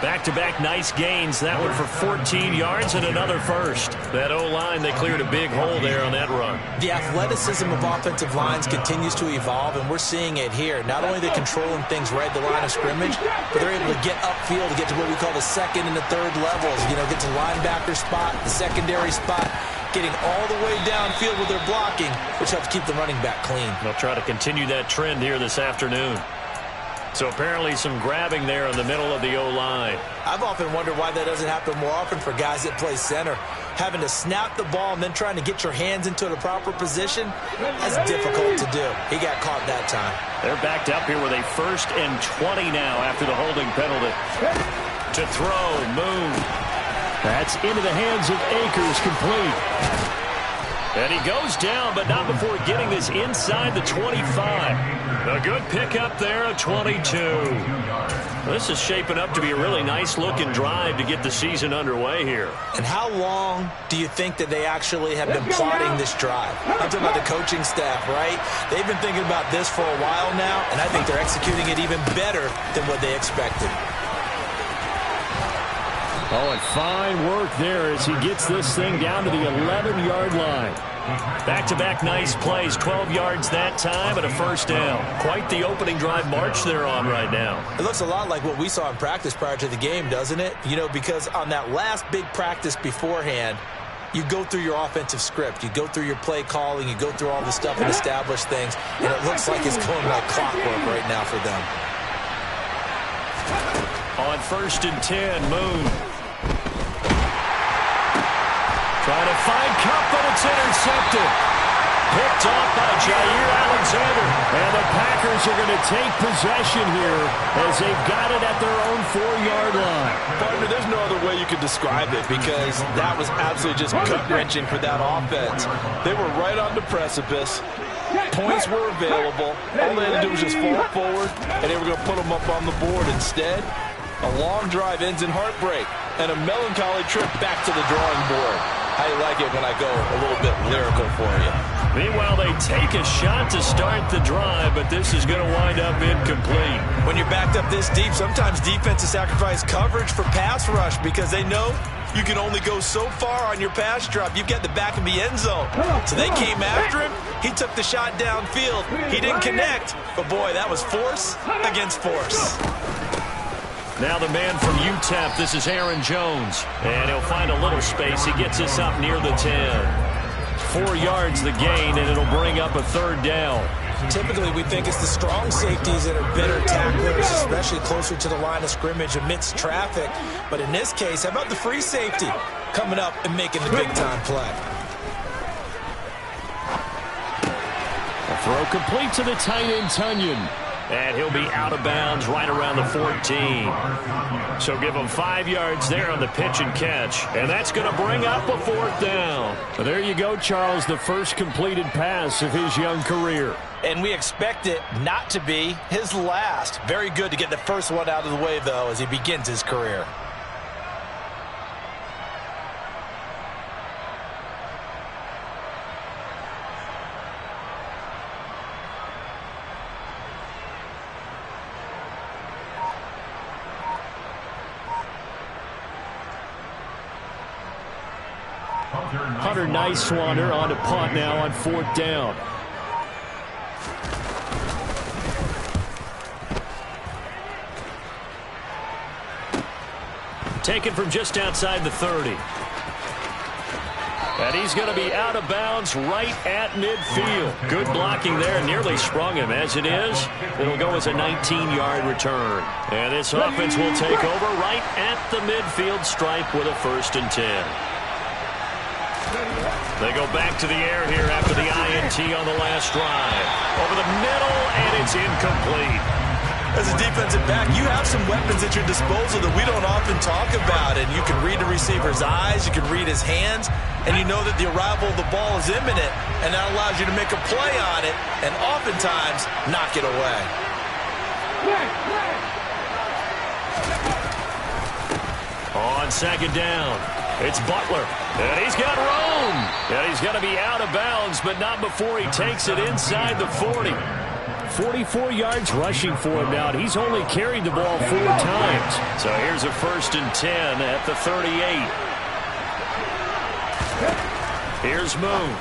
Back-to-back nice gains. That one for 14 yards and another first. That O-line, they cleared a big hole there on that run. The athleticism of offensive lines continues to evolve, and we're seeing it here. Not only are they controlling things right at the line of scrimmage, but they're able to get upfield to get to what we call the second and the third levels. You know, get to the linebacker spot, the secondary spot, getting all the way downfield with their blocking, which helps keep the running back clean. They'll try to continue that trend here this afternoon. So apparently some grabbing there in the middle of the O-line. I've often wondered why that doesn't happen more often for guys that play center. Having to snap the ball and then trying to get your hands into the proper position, that's difficult to do. He got caught that time. They're backed up here with a 1st and 20 now after the holding penalty. To throw, Moon. That's into the hands of Akers, complete. And he goes down, but not before getting this inside the 25. A good pickup there, a 22. This is shaping up to be a really nice-looking drive to get the season underway here. And how long do you think that they actually have been plotting this drive? I'm talking about the coaching staff, right? They've been thinking about this for a while now, and I think they're executing it even better than what they expected. Oh, and fine work there as he gets this thing down to the 11-yard line. Back-to-back nice plays, 12 yards that time and a first down. Quite the opening drive march they're on right now. It looks a lot like what we saw in practice prior to the game, doesn't it? You know, because on that last big practice beforehand, you go through your offensive script. You go through your play calling. You go through all the stuff and establish things. And it looks like it's going like clockwork right now for them. On 1st and 10, Moon. Trying to find Cup, but it's intercepted. Picked off by Jair Alexander. And the Packers are going to take possession here as they've got it at their own 4-yard line. Partner, there's no other way you could describe it because that was absolutely just gut-wrenching for that offense. They were right on the precipice. Points were available. All they had to do was just fall forward, and they were going to put them up on the board. Instead, a long drive ends in heartbreak and a melancholy trip back to the drawing board. How you like it when I go a little bit lyrical for you? Meanwhile, they take a shot to start the drive, but this is going to wind up incomplete. When you're backed up this deep, sometimes defenses sacrifice coverage for pass rush because they know you can only go so far on your pass drop. You've got the back of the end zone. So they came after him. He took the shot downfield. He didn't connect, but boy, that was force against force. Now the man from UTEP, this is Aaron Jones. And he'll find a little space. He gets us up near the 10. 4 yards the gain, and it'll bring up a 3rd down. Typically, we think it's the strong safeties that are better tacklers, especially closer to the line of scrimmage amidst traffic. But in this case, how about the free safety coming up and making the big-time play? A throw complete to the tight end, Tunyon. And he'll be out of bounds right around the 14. So give him 5 yards there on the pitch and catch. And that's going to bring up a 4th down. Well, there you go, Charles, the first completed pass of his young career. And we expect it not to be his last. Very good to get the first one out of the way, though, as he begins his career. Hunter Nice-Swander on to punt now on 4th down. Taken from just outside the 30. And he's going to be out of bounds right at midfield. Good blocking there. Nearly sprung him. As it is, it'll go as a 19-yard return. And this offense will take over right at the midfield stripe with a 1st and 10. They go back to the air here after the INT on the last drive. Over the middle, and it's incomplete. As a defensive back, you have some weapons at your disposal that we don't often talk about. And you can read the receiver's eyes, you can read his hands, and you know that the arrival of the ball is imminent. And that allows you to make a play on it and oftentimes knock it away. On 2nd down, it's Butler. And he's got room. And he's going to be out of bounds, but not before he takes it inside the 40. 44 yards rushing for him now, and he's only carried the ball 4 times. So here's a 1st and 10 at the 38. Here's Moon.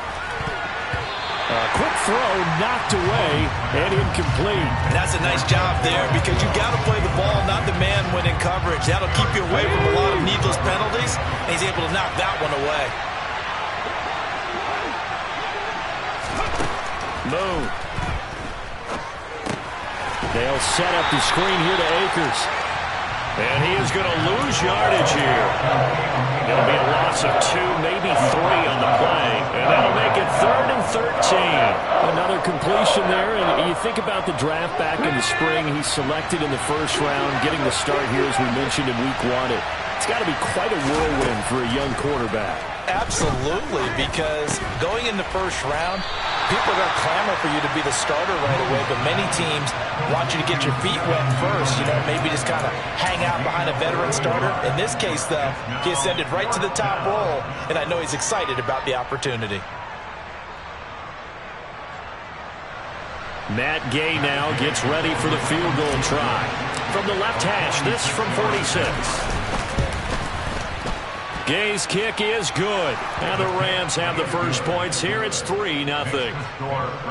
A quick throw knocked away and incomplete. And that's a nice job there because you got to play the ball, not the man when in coverage. That'll keep you away from a lot of needless penalties, and he's able to knock that one away. Moon. They'll set up the screen here to Akers. And he is going to lose yardage here. It'll be a loss of 2, maybe 3 on the play. And that'll make it 3rd and 13. Another completion there. And you think about the draft back in the spring. He's selected in the 1st round, getting the start here, as we mentioned, in week 1. It's got to be quite a whirlwind for a young quarterback. Absolutely, because going in the 1st round, people are going to clamor for you to be the starter right away, but many teams want you to get your feet wet first, maybe just kind of hang out behind a veteran starter. In this case, though, he ascended right to the top role, and I know he's excited about the opportunity. Matt Gay now gets ready for the field goal try. From the left hash, this from 46. Gay's kick is good. And the Rams have the first points here. It's 3-0.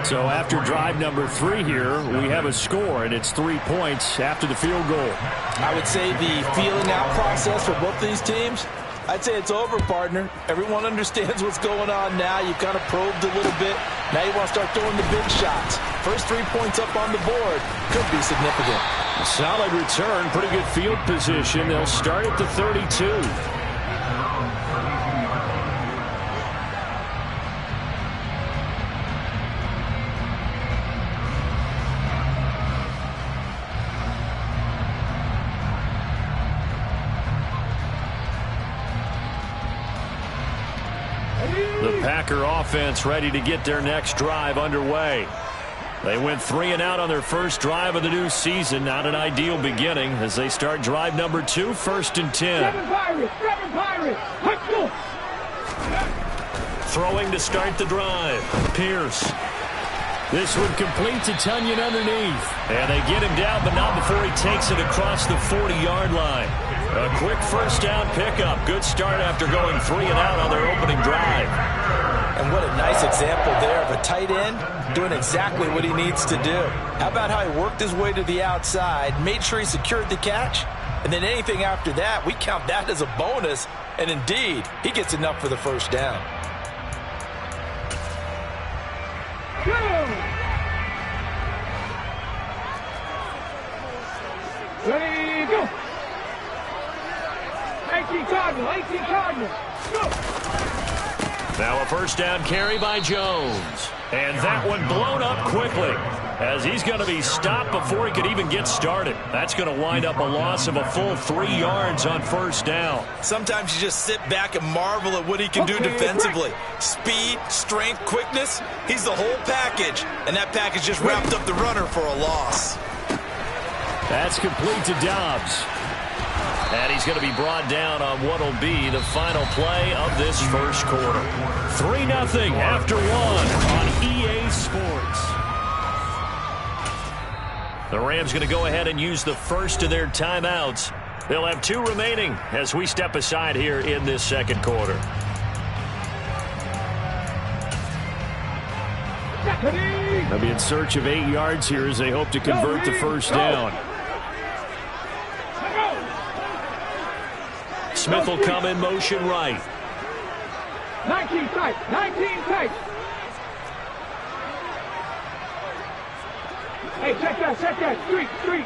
So after drive number 3 here, we have a score, and it's 3 points after the field goal. I would say the feeling out process for both these teams, I'd say it's over, partner. Everyone understands what's going on now. You've kind of probed a little bit. Now you want to start throwing the big shots. First 3 points up on the board could be significant. Solid return, pretty good field position. They'll start at the 32. The Packer offense ready to get their next drive underway. They went 3 and out on their first drive of the new season. Not an ideal beginning as they start drive number 2, 1st and 10. Throwing to start the drive. Pierce. This one complete to Tunyon underneath. And they get him down, but not before he takes it across the 40-yard line. A quick 1st down pickup. Good start after going 3 and out on their opening drive. And what a nice example there of a tight end doing exactly what he needs to do. How about how he worked his way to the outside, made sure he secured the catch, and then anything after that, we count that as a bonus. And indeed, he gets enough for the 1st down. Ready, go! 18 Cardinal, go! Now a 1st down carry by Jones. And that one blown up quickly as he's going to be stopped before he could even get started. That's going to wind up a loss of a full 3 yards on 1st down. Sometimes you just sit back and marvel at what he can do defensively. Speed, strength, quickness, he's the whole package. And that package just wrapped up the runner for a loss. That's complete to Dobbs. And he's going to be brought down on what will be the final play of this 1st quarter. 3-0 after 1 on EA Sports. The Rams going to go ahead and use the first of their timeouts. They'll have 2 remaining as we step aside here in this 2nd quarter. They'll be in search of 8 yards here as they hope to convert the 1st down. Smith will come in motion right. 19 tight, 19 tight. Hey, check that, street.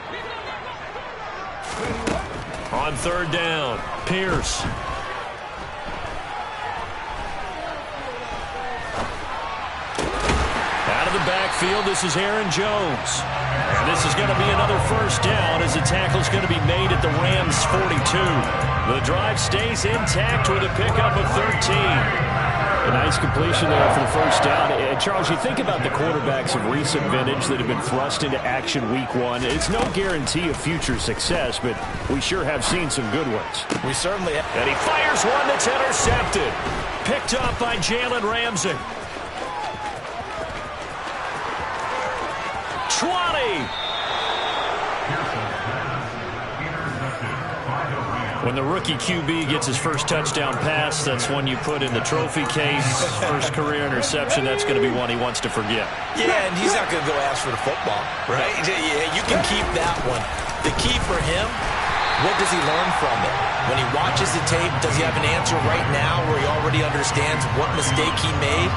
On 3rd down, Pierce. Out of the backfield, this is Aaron Jones. And this is going to be another 1st down as the tackle's going to be made at the Rams' 42. The drive stays intact with a pickup of 13. A nice completion there for the 1st down. And Charles, you think about the quarterbacks of recent vintage that have been thrust into action week 1. It's no guarantee of future success, but we sure have seen some good ones. We certainly have. And he fires one that's intercepted. Picked up by Jalen Ramsey. 20. When the rookie QB gets his first touchdown pass, that's one you put in the trophy case. First career interception, that's going to be one he wants to forget. Yeah, and he's not going to go ask for the football, right? Yeah, you can keep that one. The key for him, what does he learn from it? When he watches the tape, does he have an answer right now where he already understands what mistake he made?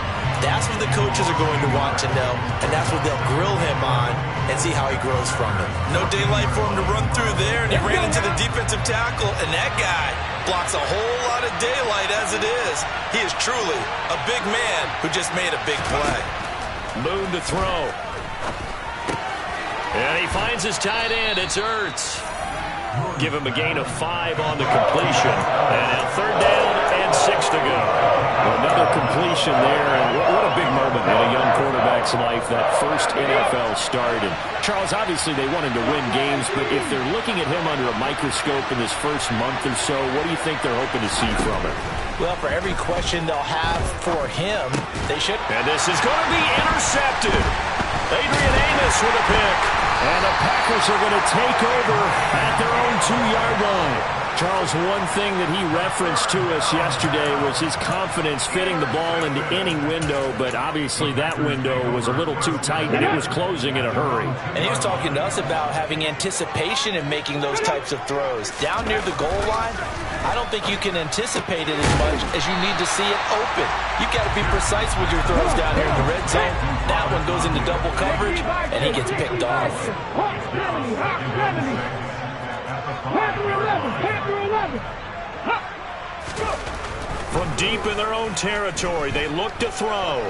That's what the coaches are going to want to know, and that's what they'll grill him on and see how he grows from it. No daylight for him to run through there, and he ran into the defensive tackle, and that guy blocks a whole lot of daylight as it is. He is truly a big man who just made a big play. Moon to throw. And he finds his tight end. It's Ertz. Give him a gain of 5 on the completion. And now 3rd down and 6 to go. Another completion there, and what a big moment in a young quarterback's life, that first NFL start. And Charles, obviously they want him to win games, but if they're looking at him under a microscope in this first month or so, what do you think they're hoping to see from him? Well, for every question they'll have for him, they should. And this is going to be intercepted. Adrian Amos with a pick. And the Packers are going to take over at their own 2-yard line. Charles, one thing that he referenced to us yesterday was his confidence fitting the ball into any window, but obviously that window was a little too tight and it was closing in a hurry. And he was talking to us about having anticipation in making those types of throws. Down near the goal line, I don't think you can anticipate it as much as you need to see it open. You've got to be precise with your throws down here in the red zone. That one goes into double coverage, and he gets picked off. From deep in their own territory, they look to throw.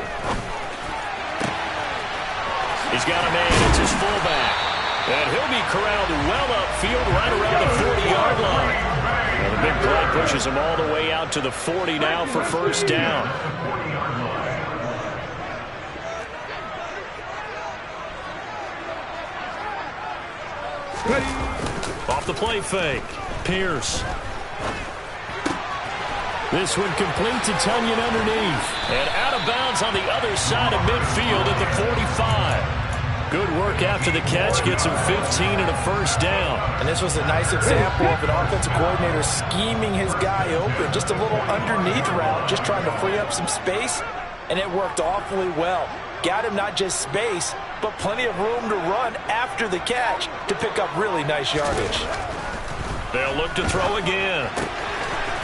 He's got a man. It's his fullback. And he'll be corralled well upfield right around the 40-yard line. And the big play pushes him all the way out to the 40 now for first down. Off the play fake. Pierce. This one complete to Tunyon underneath. And out of bounds on the other side of midfield at the 45. Good work after the catch. Gets him 15 and a first down. And this was a nice example of an offensive coordinator scheming his guy open. Just a little underneath route, just trying to free up some space. And it worked awfully well. Got him not just space, but plenty of room to run after the catch to pick up really nice yardage. They'll look to throw again.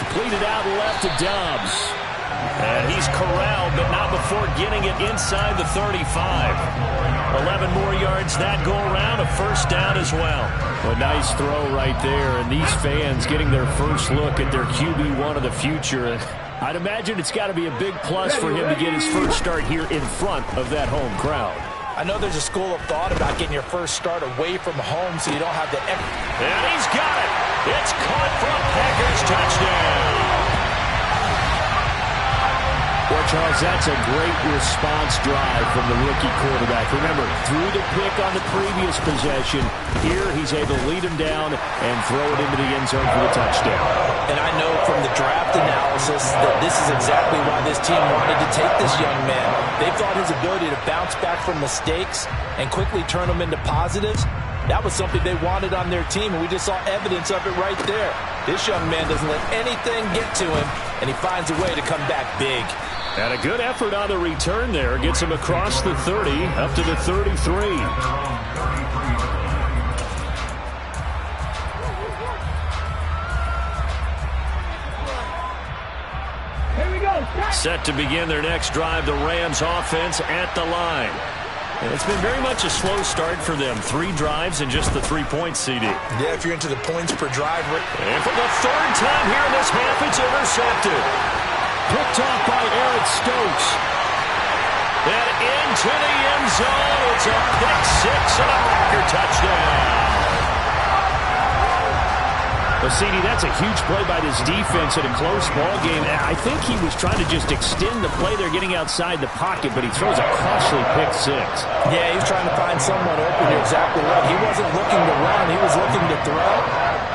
Completed out left to Dobbs. And he's corralled, but not before getting it inside the 35. 11 more yards that go around, a first down as well. A nice throw right there, and these fans getting their first look at their QB1 of the future. I'd imagine it's got to be a big plus for him to get his first start here in front of that home crowd. I know there's a school of thought about getting your first start away from home so you don't have the... And he's got it. It's caught from Packers touchdown. Well, Charles, that's a great response drive from the rookie quarterback. Remember, threw the pick on the previous possession. Here, he's able to lead him down and throw it into the end zone for the touchdown. And I know from the draft analysis that this is exactly why this team wanted to take this young man. They thought his ability to bounce back from mistakes and quickly turn them into positives, that was something they wanted on their team, and we just saw evidence of it right there. This young man doesn't let anything get to him, and he finds a way to come back big. And a good effort on the return there. Gets him across the 30, up to the 33. Set to begin their next drive, the Rams offense at the line. And it's been very much a slow start for them. 3 drives and just the 3 points, CD. Yeah, if you're into the points per drive. And for the 3rd time here in this half, it's intercepted. Picked off by Eric Stokes. And into the end zone. It's a pick 6 and a Packer touchdown. Well, CD, that's a huge play by this defense in a close ball game. I think he was trying to just extend the play there, getting outside the pocket, but he throws a costly pick 6. Yeah, he's trying to find someone open. You're exactly right. He wasn't looking to run. He was looking to throw.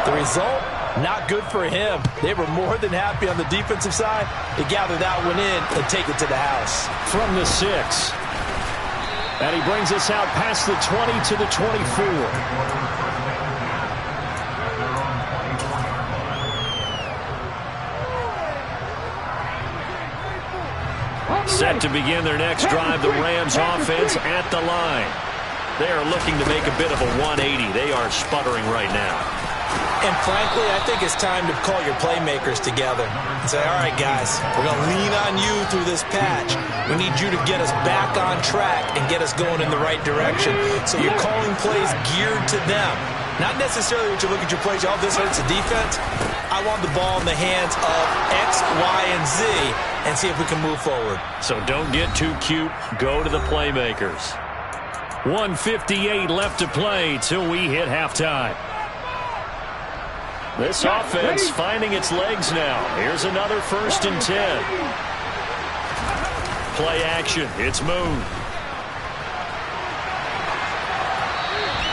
The result, not good for him. They were more than happy on the defensive side to gather that one in and take it to the house. From the 6. And he brings us out past the 20 to the 24. Set to begin their next drive, the Rams offense at the line. They are looking to make a bit of a 180. They are sputtering right now. And frankly, I think it's time to call your playmakers together and say, all right, guys, we're going to lean on you through this patch. We need you to get us back on track and get us going in the right direction. So you're calling plays geared to them. Not necessarily what you look at your plays, oh, this hurts the defense. I want the ball in the hands of X, Y, and Z and see if we can move forward. So don't get too cute. Go to the playmakers. 1:58 left to play till we hit halftime. This offense finding its legs now. Here's another 1st and 10. Play action. It's moved.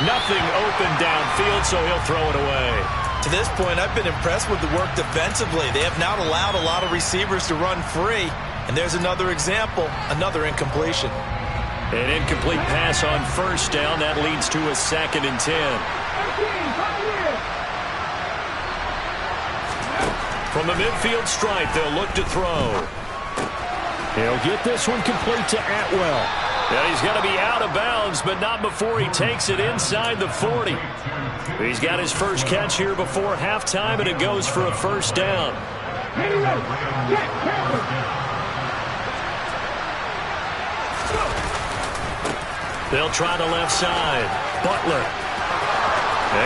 Nothing open downfield, so he'll throw it away. To this point, I've been impressed with the work defensively. They have not allowed a lot of receivers to run free. And there's another example, another incompletion. An incomplete pass on 1st down. That leads to a 2nd and 10. From the midfield stripe, they'll look to throw. He'll get this one complete to Atwell. And he's got to be out of bounds, but not before he takes it inside the 40. He's got his first catch here before halftime, and it goes for a 1st down. They'll try the left side. Butler.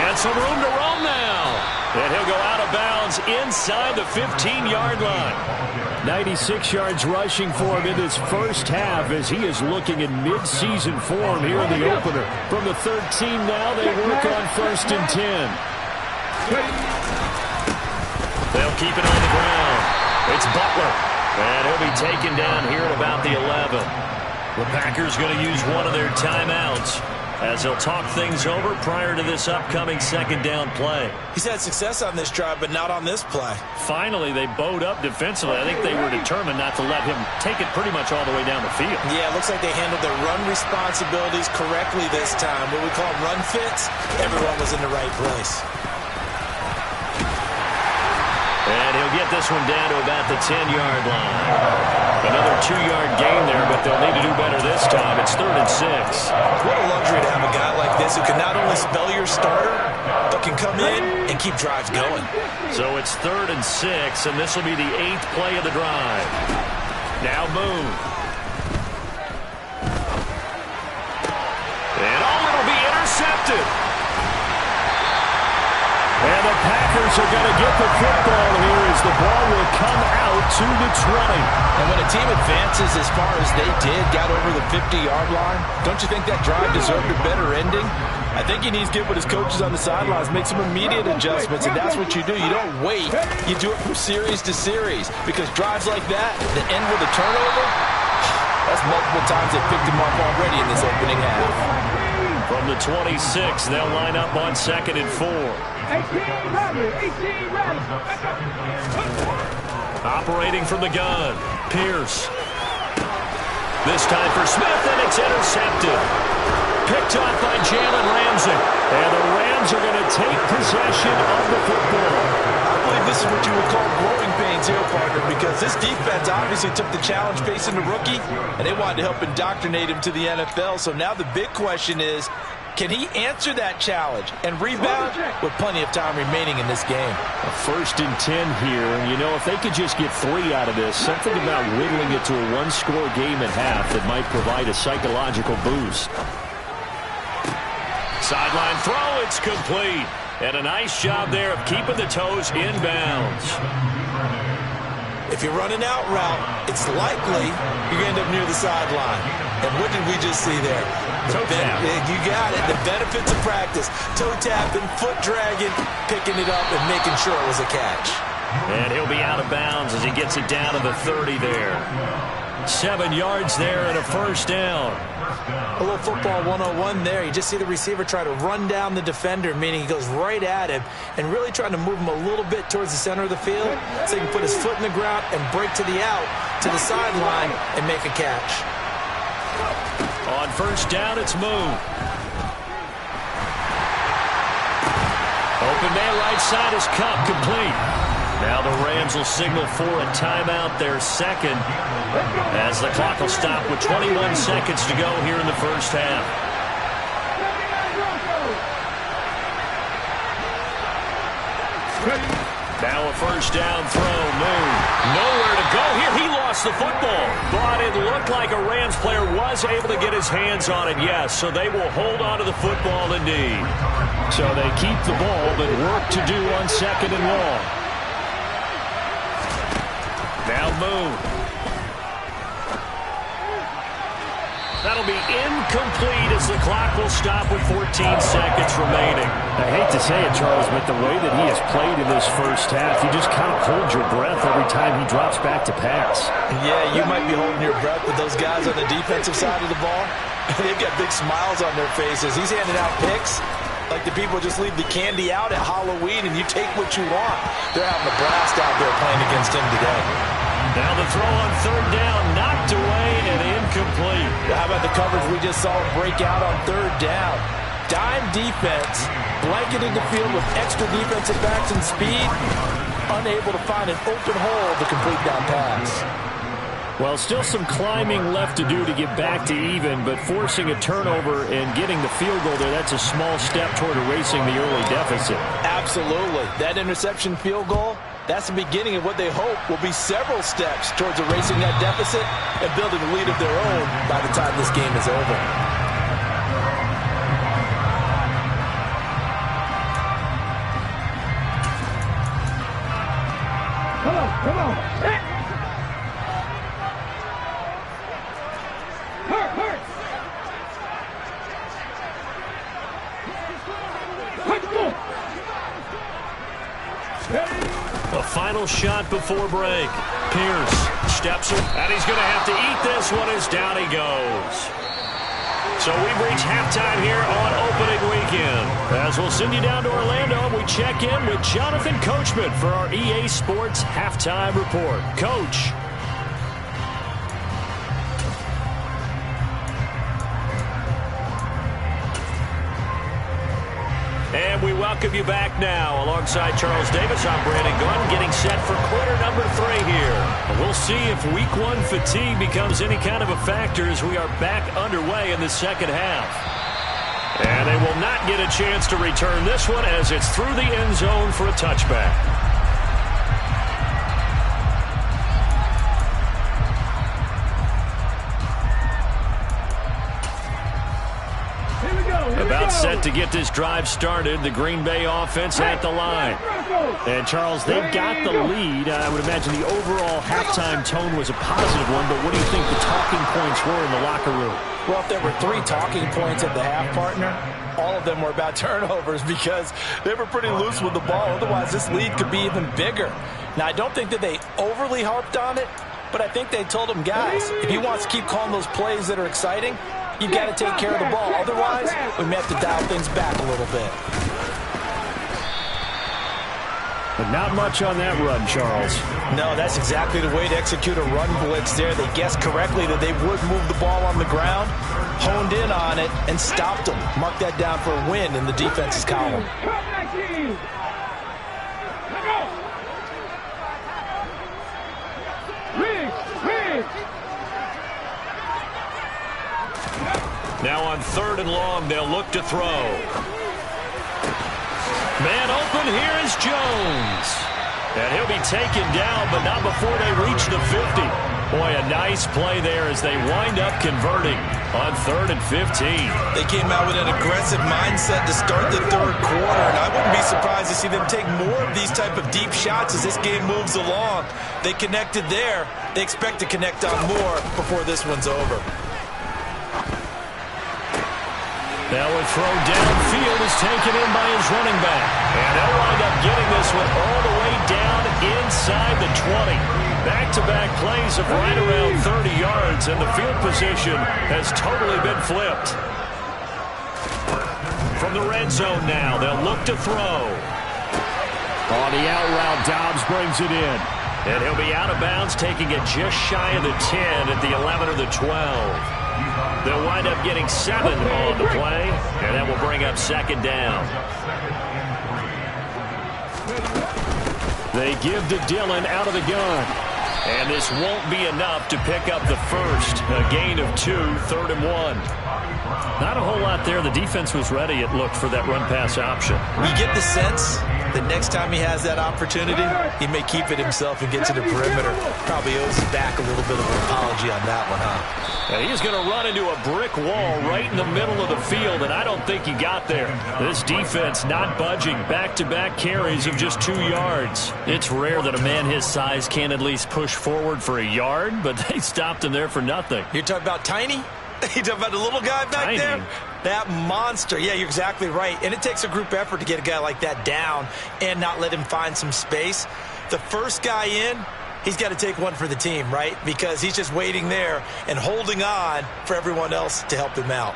And some room to roam now. And he'll go out of bounds inside the 15-yard line. 96 yards rushing for him in this first half as he is looking in mid-season form here in the opener. From the 13 now, they work on 1st and 10. They'll keep it on the ground. It's Butler. And he'll be taken down here at about the 11. The Packers going to use one of their timeouts as they'll talk things over prior to this upcoming 2nd down play. He's had success on this drive, but not on this play. Finally, they bowed up defensively. I think they were determined not to let him take it pretty much all the way down the field. Yeah, it looks like they handled their run responsibilities correctly this time. What we call run fits, everyone was in the right place. And he'll get this one down to about the 10-yard line. Another 2-yard gain there, but they'll need to do better this time. It's 3rd and 6. What a luxury to have a guy like this who can not only spell your starter, but can come in and keep drives going. So it's 3rd and 6, and this will be the 8th play of the drive. Now Boone. And it'll be intercepted. And the Packers are going to get the football here as the ball will come out to the 20. And when a team advances as far as they did, got over the 50-yard line, don't you think that drive deserved a better ending? I think he needs to get with his coaches on the sidelines, make some immediate adjustments, and that's what you do. You don't wait. You do it from series to series because drives like that end with a turnover, that's multiple times they picked him up already in this opening half. From the 26, they'll line up on 2nd and 4. 18 ready. Operating from the gun, Pierce. This time for Smith, and it's intercepted. Picked off by Jalen Ramsey. And the Rams are going to take possession of the football. I believe this is what you would call growing pains here, partner, because this defense obviously took the challenge facing the rookie, and they wanted to help indoctrinate him to the NFL. So now the big question is, can he answer that challenge and rebound with plenty of time remaining in this game? A 1st and 10 here. And, you know, if they could just get 3 out of this, something about whittling it to a 1-score game at half that might provide a psychological boost. Sideline throw, it's complete. And a nice job there of keeping the toes in bounds. If you're running out route, it's likely you're going to end up near the sideline. And what did we just see there? Toe tap. You got it. The benefits of practice. Toe tapping, foot dragging, picking it up, and making sure it was a catch. And he'll be out of bounds as he gets it down to the 30 there. 7 yards there and a 1st down. A little football 101 there. You just see the receiver try to run down the defender, meaning he goes right at him and really trying to move him a little bit towards the center of the field so he can put his foot in the ground and break to the out, to the sideline, and make a catch. On first down, it's Moon. Open man right side is Cup, complete. Now the Rams will signal for a timeout, their second, as the clock will stop with 21 seconds to go here in the first half. Now a first down throw, Moon. Nowhere to go here. He lost the football. But it looked like a Rams player was able to get his hands on it, yes. So they will hold on to the football indeed. So they keep the ball, but work to do on second and long. Now Moon. That'll be incomplete as the clock will stop with 14 seconds remaining. I hate to say it, Charles, but the way that he has played in this first half, you just kind of hold your breath every time he drops back to pass. Yeah, you might be holding your breath, but those guys on the defensive side of the ball, they've got big smiles on their faces. He's handing out picks like the people just leave the candy out at Halloween and you take what you want. They're having a blast out there playing against him today. Now the throw on third down, knocked away and incomplete. How about the coverage we just saw him break out on third down? Dime defense, blanketed the field with extra defensive backs and speed, unable to find an open hole to complete that pass. Well, still some climbing left to do to get back to even, but forcing a turnover and getting the field goal there, that's a small step toward erasing the early deficit. Absolutely. That interception field goal, that's the beginning of what they hope will be several steps towards erasing that deficit and building a lead of their own by the time this game is over. Come on. Hurt. A final shot before break. Pierce steps in, and he's going to have to eat this one as down he goes. So we've reached halftime here on opening weekend. As we'll send you down to Orlando, and we check in with Jonathan Coachman for our EA Sports Halftime Report. Coach. And we welcome you back now. Alongside Charles Davis, I'm Brandon Gunn, getting set for quarter number 3 here. We'll see if week 1 fatigue becomes any kind of a factor as we are back underway in the second half. And they will not get a chance to return this one as it's through the end zone for a touchback. About set to get this drive started. The Green Bay offense at the line. And, Charles, they've got the lead. I would imagine the overall halftime tone was a positive one, but what do you think the talking points were in the locker room? Well, if there were 3 talking points at the half, partner, all of them were about turnovers because they were pretty loose with the ball. Otherwise, this lead could be even bigger. Now, I don't think that they overly harped on it, but I think they told them, guys, if he wants to keep calling those plays that are exciting, you've got to take care of the ball. Otherwise, we may have to dial things back a little bit. But not much on that run, Charles. No, that's exactly the way to execute a run blitz there. They guessed correctly that they would move the ball on the ground, honed in on it, and stopped them. Mark that down for a win in the defense's column. Now on third and long, they'll look to throw. Man open, here is Jones. And he'll be taken down, but not before they reach the 50. Boy, a nice play there as they wind up converting on 3rd and 15. They came out with an aggressive mindset to start the third quarter, and I wouldn't be surprised to see them take more of these type of deep shots as this game moves along. They connected there. They expect to connect on more before this one's over. Now a throw downfield is taken in by his running back. And they'll wind up getting this one all the way down inside the 20. Back-to-back plays of right around 30 yards, and the field position has totally been flipped. From the red zone now, they'll look to throw. On the out route, Dobbs brings it in. And he'll be out of bounds, taking it just shy of the 10 at the 11 or the 12. They'll wind up getting 7 on the play, and that will bring up second down. They give to Dillon out of the gun. And this won't be enough to pick up the first. A gain of 2, 3rd and 1. Not a whole lot there. The defense was ready, it looked, for that run-pass option. You get the sense the next time he has that opportunity, he may keep it himself and get to the perimeter. Probably owes his back a little bit of an apology on that one, huh? And he's going to run into a brick wall right in the middle of the field, and I don't think he got there. This defense not budging. Back-to-back carries of just 2 yards. It's rare that a man his size can at least push forward for a yard, but they stopped him there for nothing. You're talking about Tiny? You talking about the little guy back there? That monster. Yeah, you're exactly right. And it takes a group effort to get a guy like that down and not let him find some space. The first guy in, he's got to take one for the team, right? Because he's just waiting there and holding on for everyone else to help him out.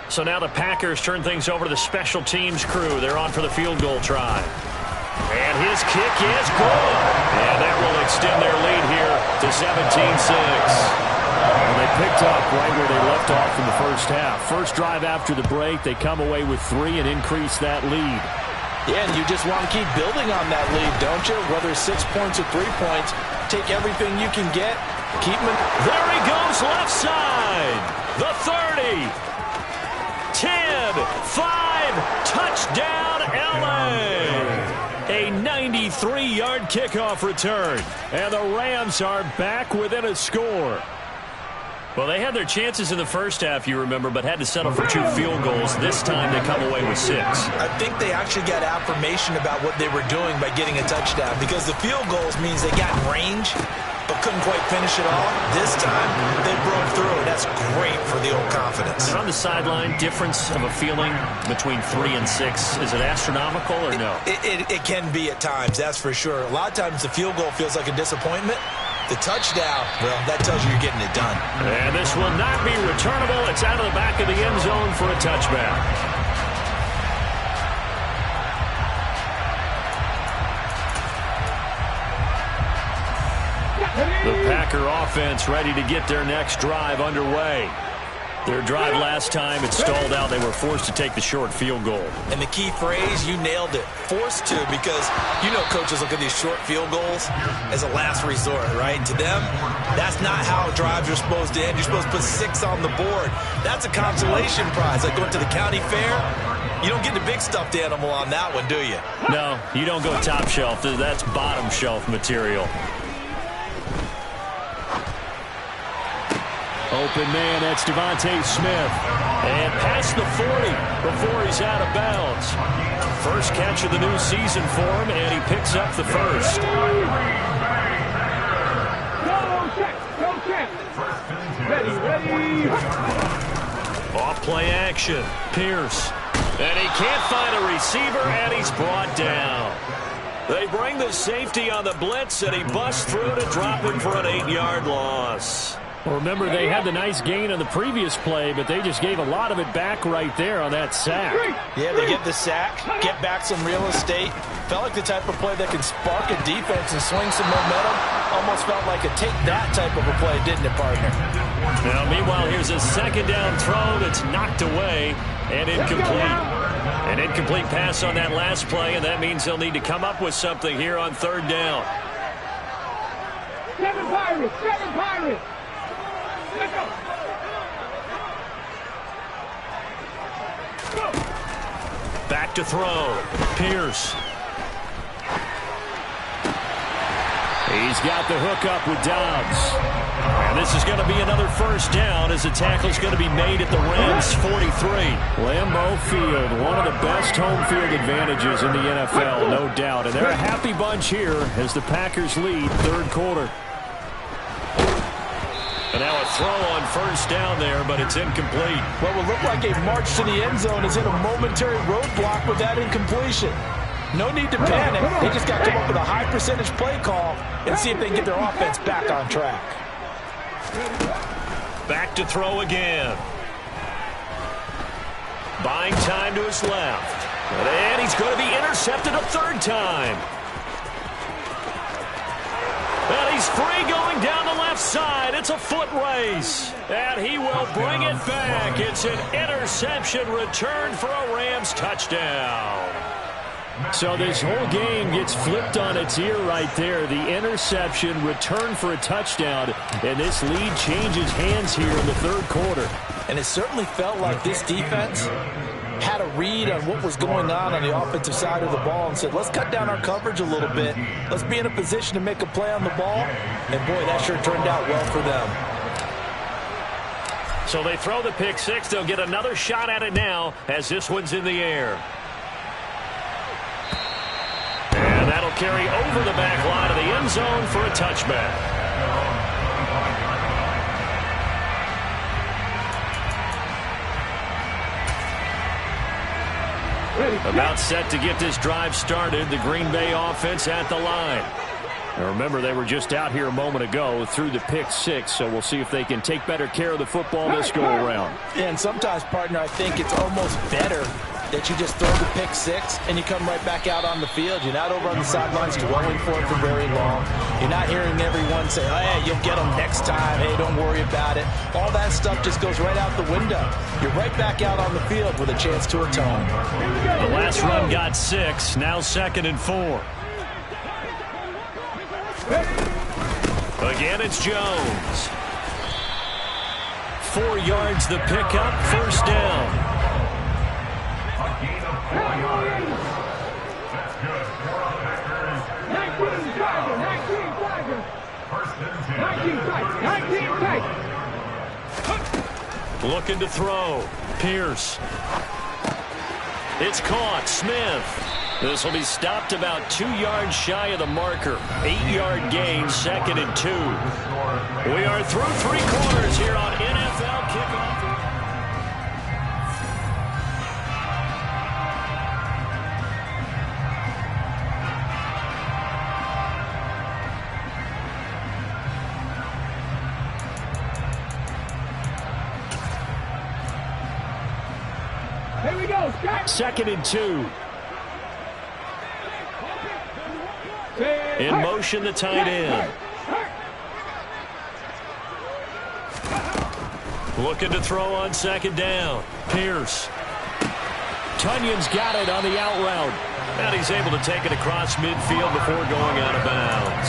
So now the Packers turn things over to the special teams crew. They're on for the field goal try. And his kick is good. And that will extend their lead here to 17-6. And they picked up right where they left off in the first half. First drive after the break, they come away with 3 and increase that lead. Yeah, and you just want to keep building on that lead, don't you? Whether it's 6 points or 3 points, take everything you can get. Keep them. There he goes, left side. The 30. 10, 5, touchdown, L.A. A 93-yard kickoff return. And the Rams are back within a score. Well, they had their chances in the first half, you remember, but had to settle for 2 field goals. This time they come away with 6. I think they actually got affirmation about what they were doing by getting a touchdown, because the field goals means they got in range but couldn't quite finish it off. This time, they broke through, and that's great for the old confidence. And on the sideline, difference of a feeling between 3 and 6, is it astronomical or no? It can be at times, that's for sure. A lot of times the field goal feels like a disappointment. The touchdown, well, that tells you you're getting it done. And this will not be returnable. It's out of the back of the end zone for a touchback. The Packer offense ready to get their next drive underway. Their drive last time, it stalled out. They were forced to take the short field goal. And the key phrase, you nailed it. Forced to, because you know coaches look at these short field goals as a last resort, right? To them, that's not how drives are supposed to end. You're supposed to put 6 on the board. That's a consolation prize. Like going to the county fair, you don't get the big stuffed animal on that one, do you? No, you don't go top shelf. That's bottom shelf material. Open man, that's Devontae Smith. And past the 40 before he's out of bounds. First catch of the new season for him, and he picks up the first. Go check. Ready. Off play action. Pierce. And he can't find a receiver, and he's brought down. They bring the safety on the blitz, and he busts through to drop him for an 8-yard loss. Well, remember, they had the nice gain on the previous play, but they just gave a lot of it back right there on that sack. Yeah, they get the sack, get back some real estate. Felt like the type of play that can spark a defense and swing some momentum. Almost felt like a take-that type of a play, didn't it, partner? Now, meanwhile, here's a second down throw that's knocked away and incomplete. An incomplete pass on that last play, and that means they'll need to come up with something here on 3rd down. 7 Pirates. Let's go. Back to throw. Pierce. He's got the hook up with Dobbs. And this is going to be another first down as the tackle's going to be made at the Rams' 43. Lambeau Field, one of the best home field advantages in the NFL, no doubt. And they're a happy bunch here as the Packers lead 3rd quarter. And now a throw on first down there, but it's incomplete. What will look like a march to the end zone is in a momentary roadblock with that incompletion. No need to panic. They just got to come up with a high percentage play call and see if they can get their offense back on track. Back to throw again. Buying time to his left. And he's going to be intercepted a third time. And he's free going down the left side. It's a foot race. And he will bring it back. It's an interception return for a Rams touchdown. So this whole game gets flipped on its ear right there. The interception, return for a touchdown, and this lead changes hands here in the third quarter. And it certainly felt like this defense had a read on what was going on the offensive side of the ball and said, let's cut down our coverage a little bit. Let's be in a position to make a play on the ball. And, boy, that sure turned out well for them. So they throw the pick six. They'll get another shot at it now as this one's in the air. And that'll carry over the back line of the end zone for a touchback. About set to get this drive started. The Green Bay offense at the line. Now remember, they were just out here a moment ago through the pick six, so we'll see if they can take better care of the football this go-around. And sometimes, partner, I think it's almost better that you just throw the pick six and you come right back out on the field. You're not over on the sidelines dwelling for it for very long. You're not hearing everyone say, oh, hey, you'll get them next time. Hey, don't worry about it. All that stuff just goes right out the window. You're right back out on the field with a chance to atone. The last run got 6. Now 2nd and 4. Again, it's Jones. 4 yards the pickup, first down. Looking to throw. Pierce. It's caught. Smith. This will be stopped about 2 yards shy of the marker. 8-yard gain, 2nd and 2. We are through 3 quarters here on NFL Kickoff. Here we go, Scott. 2nd and 2. In motion, the tight end. Looking to throw on 2nd down. Pierce. Tunyon's got it on the out route. And he's able to take it across midfield before going out of bounds.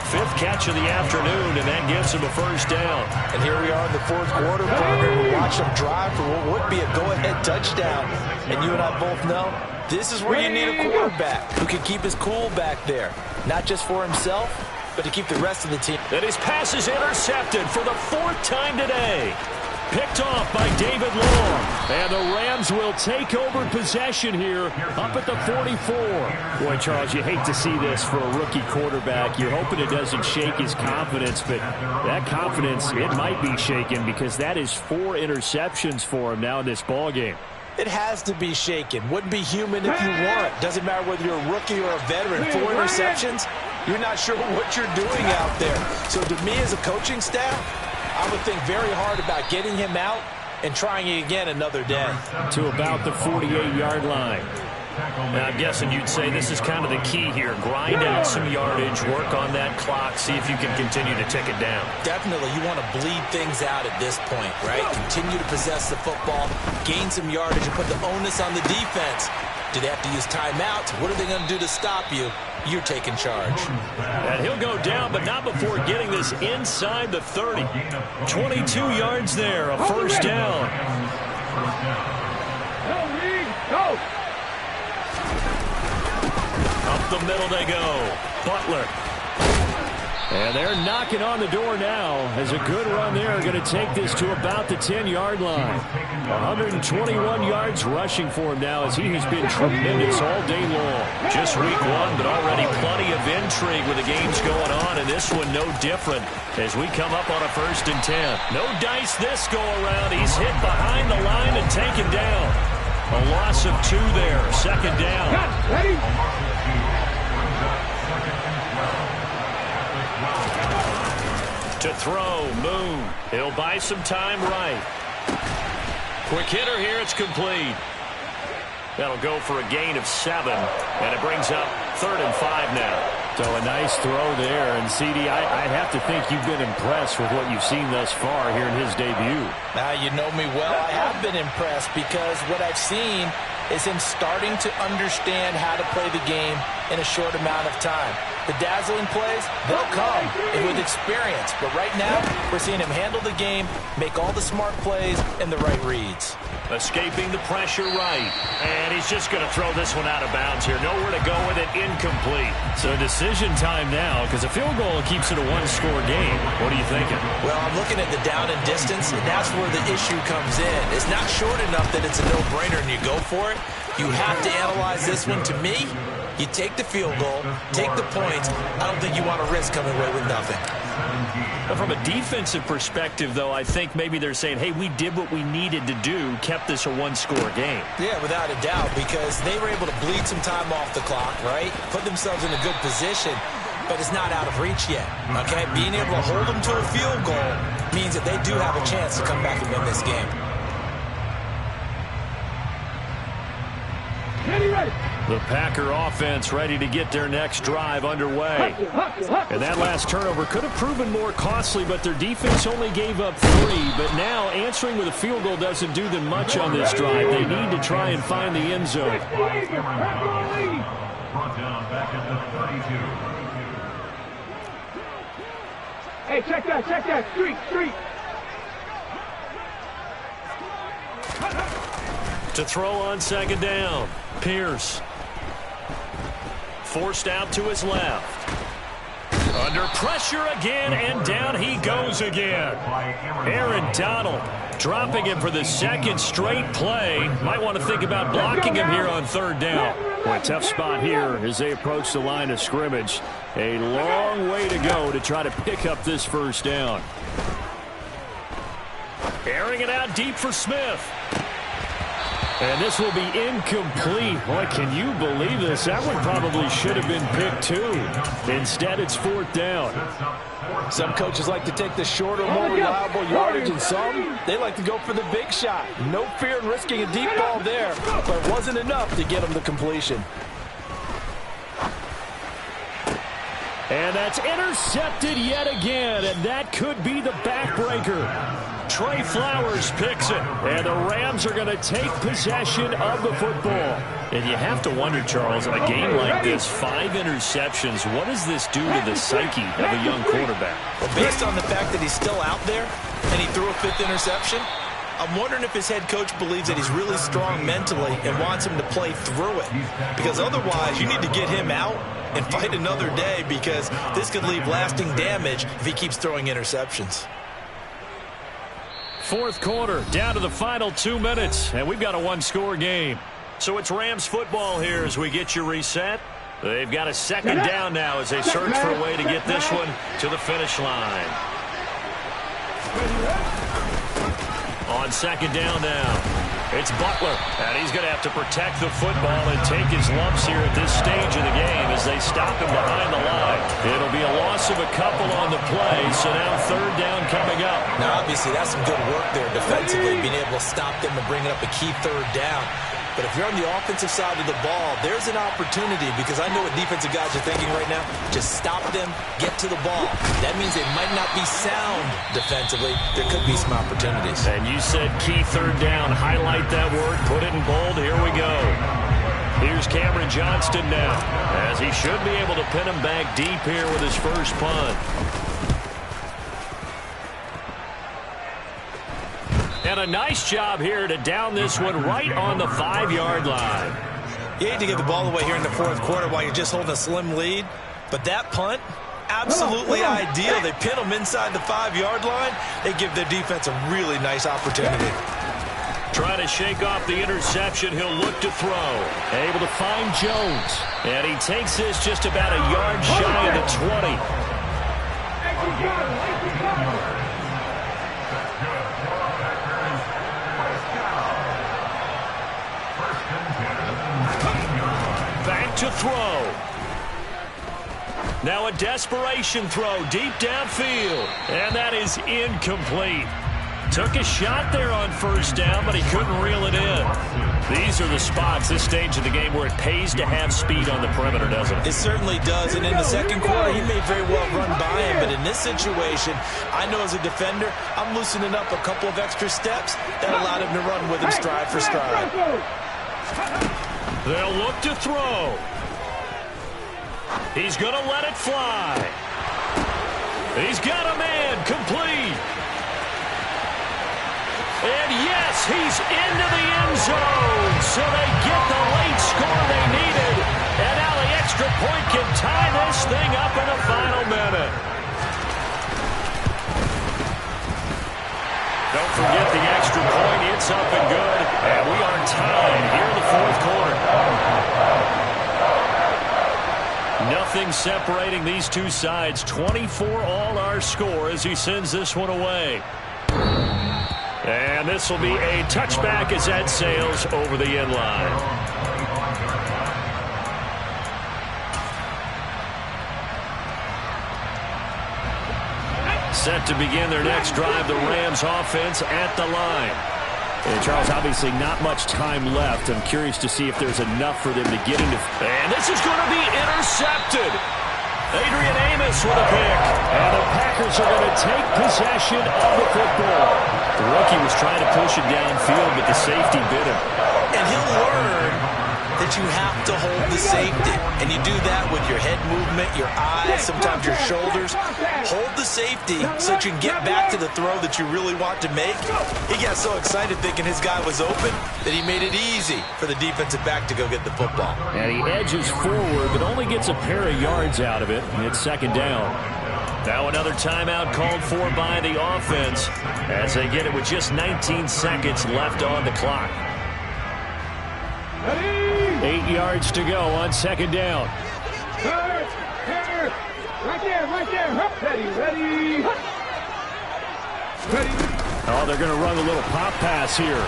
5th catch of the afternoon, and that gives him a first down. And here we are in the 4th quarter, partner. We watch them drive for what would be a go-ahead touchdown. And you and I both know this is where you need a quarterback who can keep his cool back there. Not just for himself, but to keep the rest of the team. And his pass is intercepted for the 4th time today. Picked off by David Long. And the Rams will take over possession here up at the 44. Boy, Charles, you hate to see this for a rookie quarterback. You're hoping it doesn't shake his confidence, but that confidence, it might be shaken because that is 4 interceptions for him now in this ballgame. It has to be shaken. Wouldn't be human if you weren't. Doesn't matter whether you're a rookie or a veteran. 4 interceptions, you're not sure what you're doing out there. So to me as a coaching staff, I would think very hard about getting him out and trying it again another day. To about the 48-yard line. Now, I'm guessing you'd say this is kind of the key here. Grind out some yardage, work on that clock, see if you can continue to tick it down. Definitely. You want to bleed things out at this point, right? Continue to possess the football, gain some yardage, and put the onus on the defense. Do they have to use timeouts? What are they going to do to stop you? You're taking charge. And he'll go down, but not before getting this inside the 30. 22 yards there, a first down. Go! Up the middle they go. Butler. And they're knocking on the door now as a good run there. Going to take this to about the 10-yard line. 121 yards rushing for him now as he has been tremendous all day long. Just week 1, but already plenty of intrigue with the games going on, and this one no different as we come up on a 1st and 10. No dice this go around. He's hit behind the line and taken down. A loss of 2 there. 2nd down. Ready? To throw, Moon. He'll buy some time right. Quick hitter here, it's complete. That'll go for a gain of 7, and it brings up 3rd and 5 now. So a nice throw there. And, CD, I have to think you've been impressed with what you've seen thus far here in his debut. Now, you know me well. I have been impressed because what I've seen is him starting to understand how to play the game in a short amount of time. The dazzling plays, they'll come with experience. But right now, we're seeing him handle the game, make all the smart plays, and the right reads. Escaping the pressure right. And he's just going to throw this one out of bounds here. Nowhere to go with it, incomplete. So decision time now, because a field goal keeps it a one-score game. What are you thinking? Well, I'm looking at the down and distance, and that's where the issue comes in. It's not short enough that it's a no-brainer and you go for it. You have to analyze this one. To me, you take the field goal, take the points. I don't think you want to risk coming away with nothing. But from a defensive perspective, though, I think maybe they're saying, hey, we did what we needed to do, kept this a one-score game. Yeah, without a doubt, because they were able to bleed some time off the clock, right? Put themselves in a good position, but it's not out of reach yet, okay? Being able to hold them to a field goal means that they do have a chance to come back and win this game. The Packer offense ready to get their next drive underway. And that last turnover could have proven more costly, but their defense only gave up 3. But now answering with a field goal doesn't do them much on this drive. They need to try and find the end zone. Hey, check that. Street. To throw on 2nd down. Pierce. Forced out to his left. Under pressure again, and down he goes again. Aaron Donald dropping him for the 2nd straight play. Might want to think about blocking him here on 3rd down. Boy, tough spot here as they approach the line of scrimmage. A long way to go to try to pick up this 1st down. Airing it out deep for Smith. And this will be incomplete. Boy, can you believe this? That one probably should have been picked too. Instead, it's 4th down. Some coaches like to take the shorter, more reliable yardage, and some, they like to go for the big shot. No fear in risking a deep ball there, but it wasn't enough to get them the completion. And that's intercepted yet again, and that could be the backbreaker. Trey Flowers picks it. And the Rams are going to take possession of the football. And you have to wonder, Charles, in a game like this, 5 interceptions, what does this do to the psyche of a young quarterback? Well, based on the fact that he's still out there and he threw a 5th interception, I'm wondering if his head coach believes that he's really strong mentally and wants him to play through it. Because otherwise, you need to get him out and fight another day, because this could leave lasting damage if he keeps throwing interceptions. 4th quarter, down to the final 2 minutes, and we've got a one-score game. So it's Rams football here as we get you reset. They've got a 2nd down now as they search for a way to get this one to the finish line. On 2nd down now, it's Butler, and he's going to have to protect the football and take his lumps here at this stage of the game as they stop him behind the line. It'll be a loss of a couple on the play, so now 3rd down coming up. Now, obviously, that's some good work there defensively, being able to stop them and bringing up a key 3rd down. But if you're on the offensive side of the ball, there's an opportunity, because I know what defensive guys are thinking right now. Just stop them, get to the ball. That means it might not be sound defensively. There could be some opportunities. And you said key 3rd down. Highlight that word. Put it in bold. Here we go. Here's Cameron Johnston now, as he should be able to pin him back deep here with his first punt. And a nice job here to down this one right on the 5-yard line. You hate to give the ball away here in the 4th quarter while you're just holding a slim lead, but that punt, absolutely ideal. They pin them inside the 5-yard line. They give their defense a really nice opportunity. Trying to shake off the interception. He'll look to throw. Able to find Jones. And he takes this just about a yard shy of the 20. To throw. Now a desperation throw deep downfield, and that is incomplete. Took a shot there on first down, but he couldn't reel it in. These are the spots, this stage of the game, where it pays to have speed on the perimeter, doesn't it? It certainly does, and in the second quarter, he may very well run by him, but in this situation, I know as a defender, I'm loosening up a couple of extra steps that allowed him to run with him stride for stride. They'll look to throw. He's going to let it fly. He's got a man, complete. And yes, he's into the end zone. So they get the late score they needed. And now the extra point can tie this thing up in the final minute. Don't forget the extra point. It's up and good. And we are tied here in the fourth quarter. Nothing separating these two sides. 24 all our score as he sends this one away. And this will be a touchback as that sails over the end line. Set to begin their next drive, the Rams offense at the line. And Charles, obviously not much time left. I'm curious to see if there's enough for them to get into. And this is going to be intercepted. Adrian Amos with a pick. And the Packers are going to take possession of the football. The rookie was trying to push it downfield, but the safety bit him. And he'll learn that you have to hold the safety. And you do that with your head movement, your eyes, sometimes your shoulders. Hold the safety so that you can get back to the throw that you really want to make. He got so excited thinking his guy was open that he made it easy for the defensive back to go get the football. And he edges forward, but only gets a pair of yards out of it. And it's second down. Now another timeout called for by the offense as they get it with just 19 seconds left on the clock. 8 yards to go on second down. Right there. Ready. Oh, they're going to run a little pop pass here.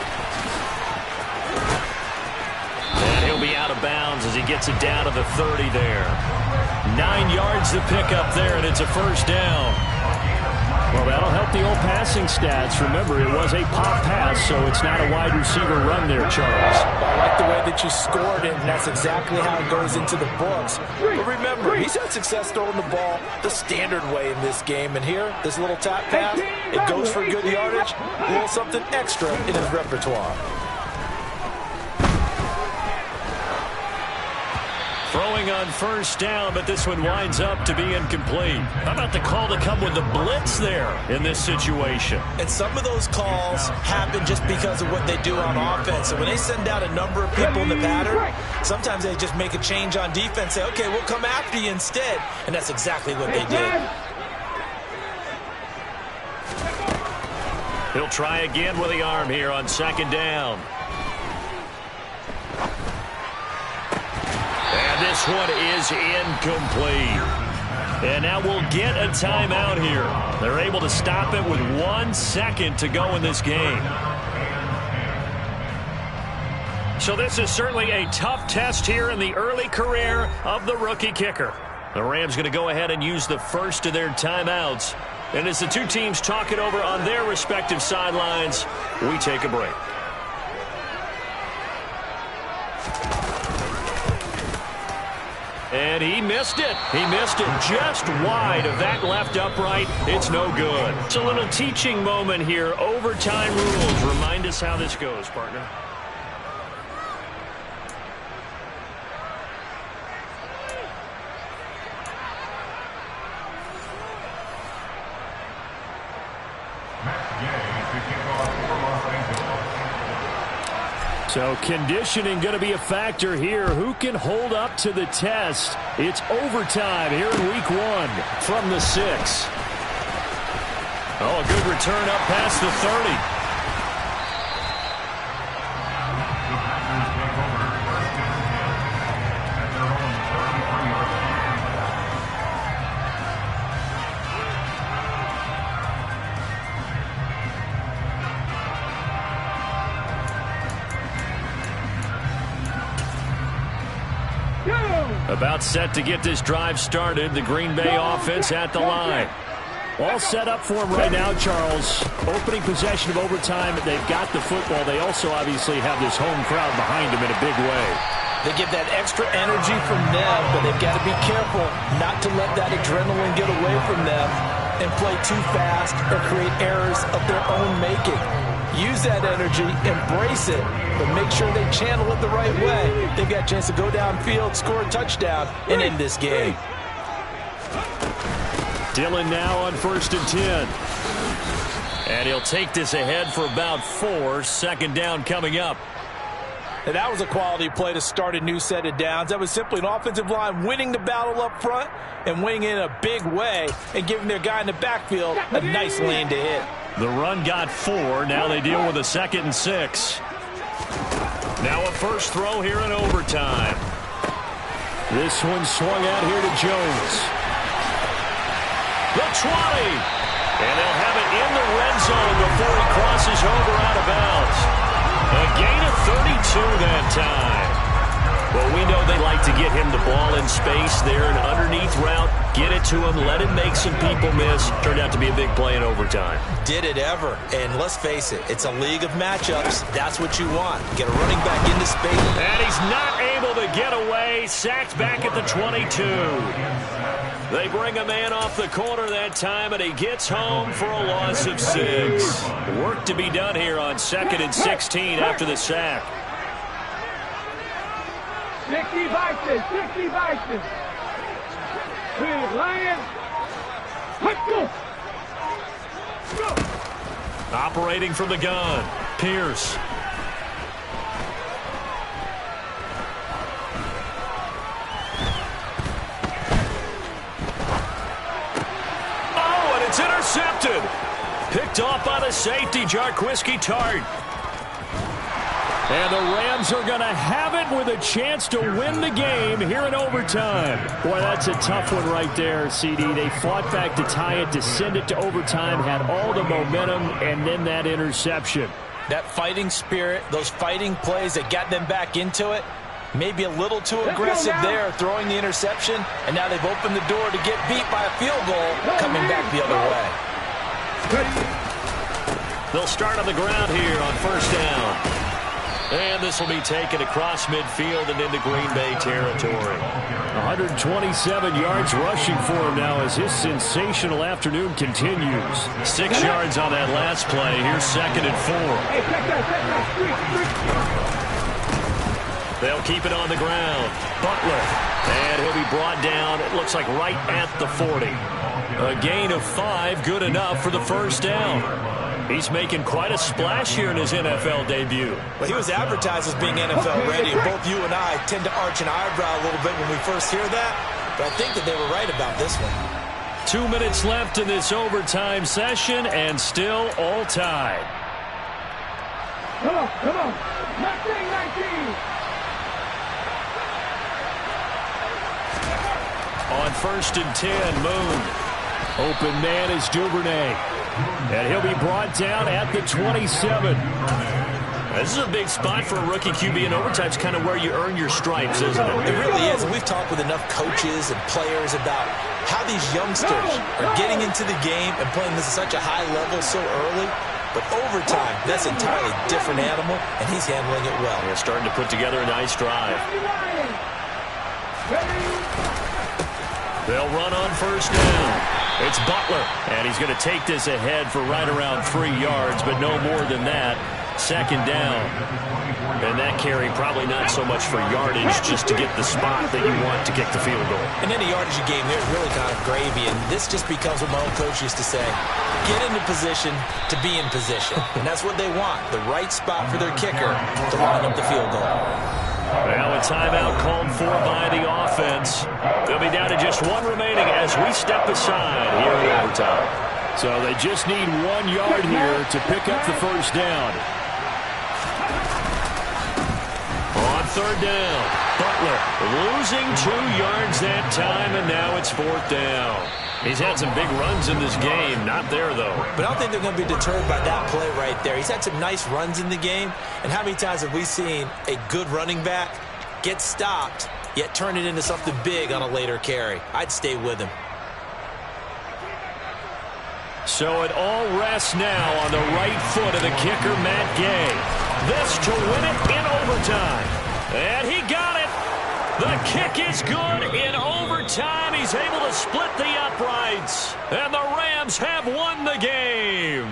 And he'll be out of bounds as he gets it down to the 30 there. 9 yards to pick up there, and it's a first down. Well, that'll help the old passing stats. Remember, it was a pop pass, so it's not a wide receiver run there, Charles. I like the way that you scored it, and that's exactly how it goes into the books. But remember, he's had success throwing the ball the standard way in this game. And here, this little tap pass, it goes for good yardage, a little something extra in his repertoire. Throwing on first down, but this one winds up to be incomplete. How about the call to come with the blitz there in this situation? And some of those calls happen just because of what they do on offense. So when they send out a number of people in the pattern, sometimes they just make a change on defense, say, okay, we'll come after you instead. And that's exactly what they did. He'll try again with the arm here on second down. This one is incomplete. And now we'll get a timeout here. They're able to stop it with 1 second to go in this game. So this is certainly a tough test here in the early career of the rookie kicker. The Rams going to go ahead and use the first of their timeouts. And as the two teams talk it over on their respective sidelines, we take a break. And he missed it. He missed it just wide of that left upright. It's no good. It's a little teaching moment here. Overtime rules. Remind us how this goes, partner. So conditioning going to be a factor here. Who can hold up to the test? It's overtime here in week 1 from the 6. Oh, a good return up past the 30. About set to get this drive started. The Green Bay offense at the line. All set up for him right now, Charles. Opening possession of overtime. They've got the football. They also obviously have this home crowd behind them in a big way. They get that extra energy from them, but they've got to be careful not to let that adrenaline get away from them and play too fast or create errors of their own making. Use that energy, embrace it, but make sure they channel it the right way. They've got a chance to go downfield, score a touchdown, and end this game. Dillon now on 1st and 10. And he'll take this ahead for about 4. Second down coming up. And that was a quality play to start a new set of downs. That was simply an offensive line winning the battle up front and winning in a big way and giving their guy in the backfield a nice lane to hit. The run got 4. Now they deal with a 2nd and 6. Now a first throw here in overtime. This one swung out here to Jones. The 20. And they'll have it in the red zone before he crosses over out of bounds. A gain of 32 that time. Well, we know they like to get him the ball in space there, an underneath route, get it to him, let him make some people miss. Turned out to be a big play in overtime. Did it ever. And let's face it, it's a league of matchups. That's what you want. Get a running back into space. And he's not able to get away. Sacked back at the 22. They bring a man off the corner that time, and he gets home for a loss of 6. Work to be done here on 2nd and 16 after the sack. 60 boxes, 60 boxes. Lions. Go. Go. Operating from the gun, Pierce. Oh, and it's intercepted. Picked off by the safety, Jarquiski Tart. And the Rams are going to have it with a chance to win the game here in overtime. Boy, that's a tough one right there, CD. They fought back to tie it, to send it to overtime, had all the momentum, and then that interception. That fighting spirit, those fighting plays that got them back into it, maybe a little too aggressive there, throwing the interception, and now they've opened the door to get beat by a field goal coming back the other way. They'll start on the ground here on first down. And this will be taken across midfield and into Green Bay territory. 127 yards rushing for him now as his sensational afternoon continues. 6 yards on that last play. Here's 2nd and 4. They'll keep it on the ground. Butler. And he'll be brought down, it looks like right at the 40. A gain of 5, good enough for the first down. He's making quite a splash here in his NFL debut. Well, he was advertised as being NFL ready, and both you and I tend to arch an eyebrow a little bit when we first hear that, but I think that they were right about this one. 2 minutes left in this overtime session, and still all tied. Come on. 19. On 1st and 10, Moon. Open man is Duvernay. And he'll be brought down at the 27. This is a big spot for a rookie QB, and overtime's kind of where you earn your stripes, isn't it? It really is, and we've talked with enough coaches and players about how these youngsters are getting into the game and playing this at such a high level so early. But overtime, that's an entirely different animal, and he's handling it well. They're starting to put together a nice drive. They'll run on first down. It's Butler, and he's going to take this ahead for right around 3 yards, but no more than that. 2nd down. And that carry probably not so much for yardage, just to get the spot that you want to kick the field goal. In any yardage game, there's really kind of gravy, and this just becomes what my old coach used to say, get into position to be in position. And that's what they want, the right spot for their kicker to line up the field goal. Now a timeout called for by the offense. They'll be down to just 1 remaining as we step aside here in overtime. So they just need 1 yard here to pick up the first down. On 3rd down, Butler losing 2 yards that time, and now it's 4th down. He's had some big runs in this game. Not there, though. But I don't think they're going to be deterred by that play right there. He's had some nice runs in the game. And how many times have we seen a good running back get stopped, yet turn it into something big on a later carry? I'd stay with him. So it all rests now on the right foot of the kicker, Matt Gay. This to win it in overtime. And he got it. The kick is good in overtime. He's able to split the uprights. And the Rams have won the game.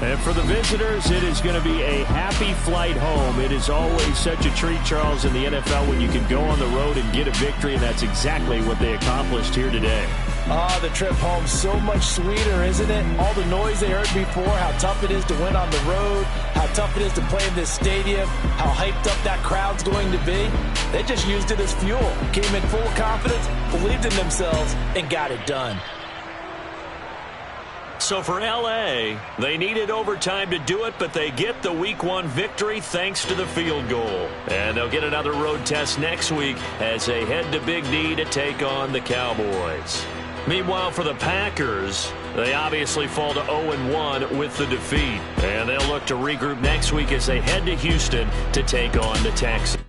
And for the visitors, it is going to be a happy flight home. It is always such a treat, Charles, in the NFL when you can go on the road and get a victory, and that's exactly what they accomplished here today. The trip home so much sweeter, isn't it? All the noise they heard before, how tough it is to win on the road, how tough it is to play in this stadium, how hyped up that crowd's going to be. They just used it as fuel, came in full confidence, believed in themselves, and got it done. So for L.A., they needed overtime to do it, but they get the Week 1 victory thanks to the field goal. And they'll get another road test next week as they head to Big D to take on the Cowboys. Meanwhile, for the Packers, they obviously fall to 0-1 with the defeat. And they'll look to regroup next week as they head to Houston to take on the Texans.